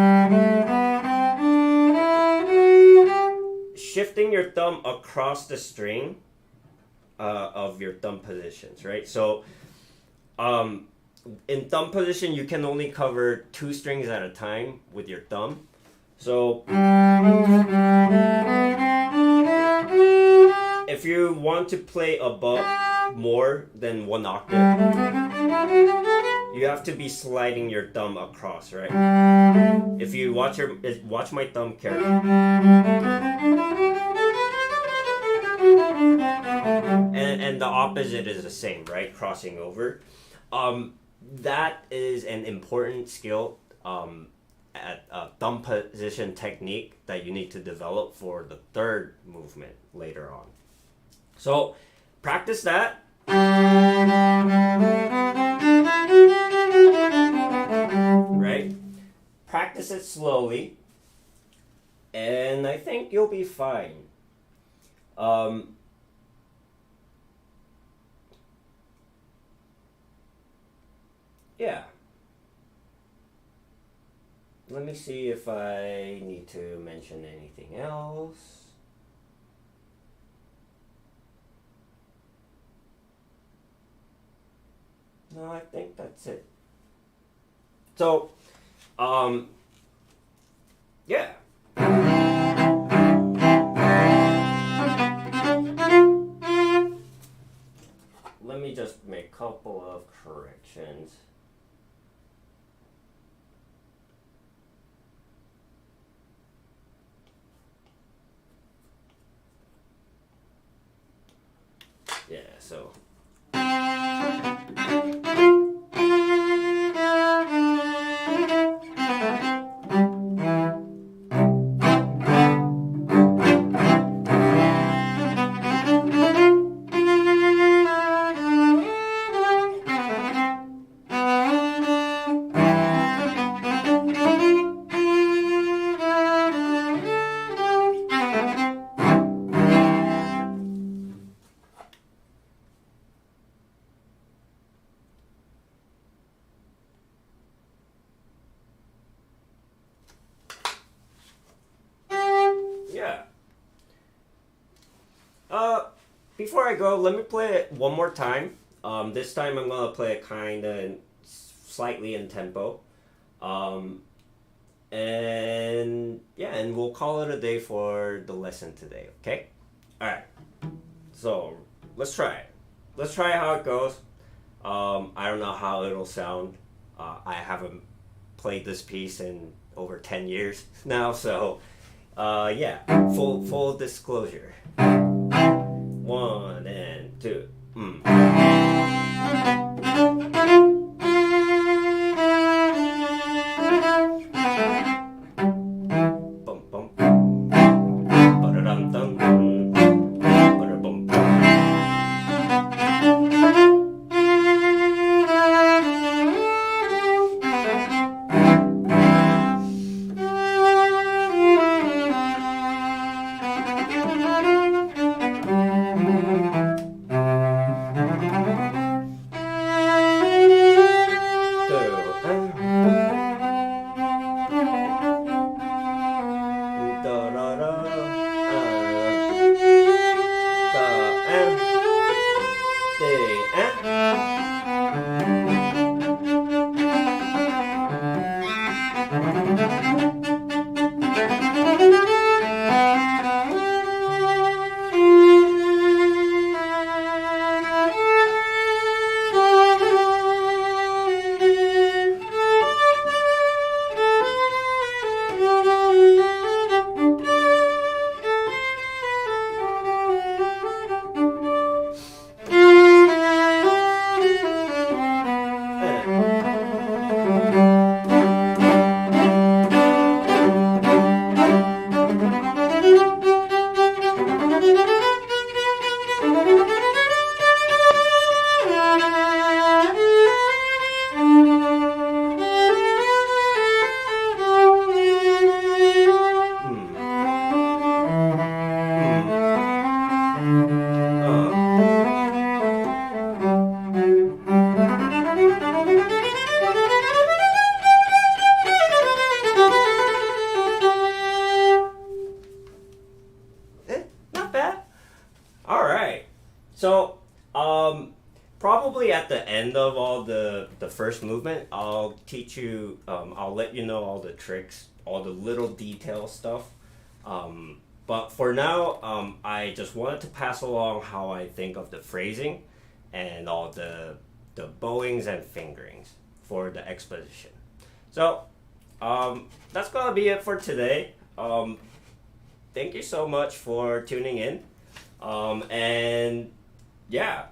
shifting your thumb across the string of your thumb positions, right? So in thumb position you can only cover 2 strings at a time with your thumb. So if you want to play above more than 1 octave, you have to be sliding your thumb across, right? If you watch my thumb carefully, and the opposite is the same, right? Crossing over. That is an important skill at thumb position technique that you need to develop for the third movement later on. So practice that. Right? Practice it slowly, and I think you'll be fine. Yeah. Let me see if I need to mention anything else. No, I think that's it. So, yeah. Let me just make a couple of corrections. Yeah, so. Yeah. Before I go, let me play it one more time. This time I'm gonna play it kind of slightly in tempo. And yeah, and we'll call it a day for the lesson today, okay? Alright. So, let's try it. Let's try how it goes. I don't know how it'll sound. I haven't played this piece in over 10 years now, so Yeah, full disclosure. 1 and 2. Bum bum. Ba-da-dum dum. Ba-da-bum bum. Not bad. All right. So, probably at the end of all the first movement, I'll teach you. I'll let you know all the tricks, all the little detail stuff. But for now, I just wanted to pass along how I think of the phrasing, and all the bowings and fingerings for the exposition. So, that's gonna be it for today. Thank you so much for tuning in. And yeah,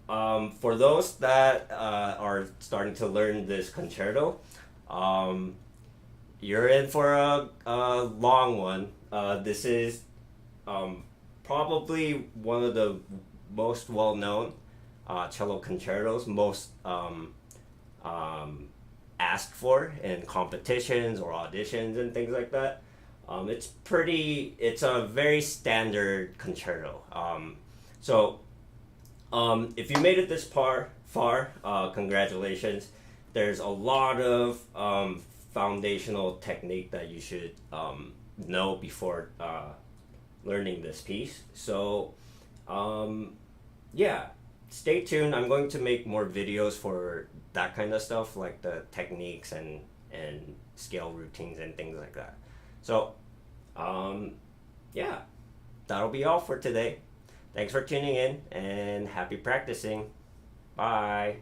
for those that are starting to learn this concerto, you're in for a long one. This is probably one of the most well-known cello concertos, most asked for in competitions or auditions and things like that. It's a very standard concerto. If you made it this far, congratulations. There's a lot of foundational technique that you should know before learning this piece. So, yeah, stay tuned. I'm going to make more videos for that kind of stuff, like the techniques and scale routines and things like that. So, yeah, that'll be all for today. Thanks for tuning in and happy practicing. Bye.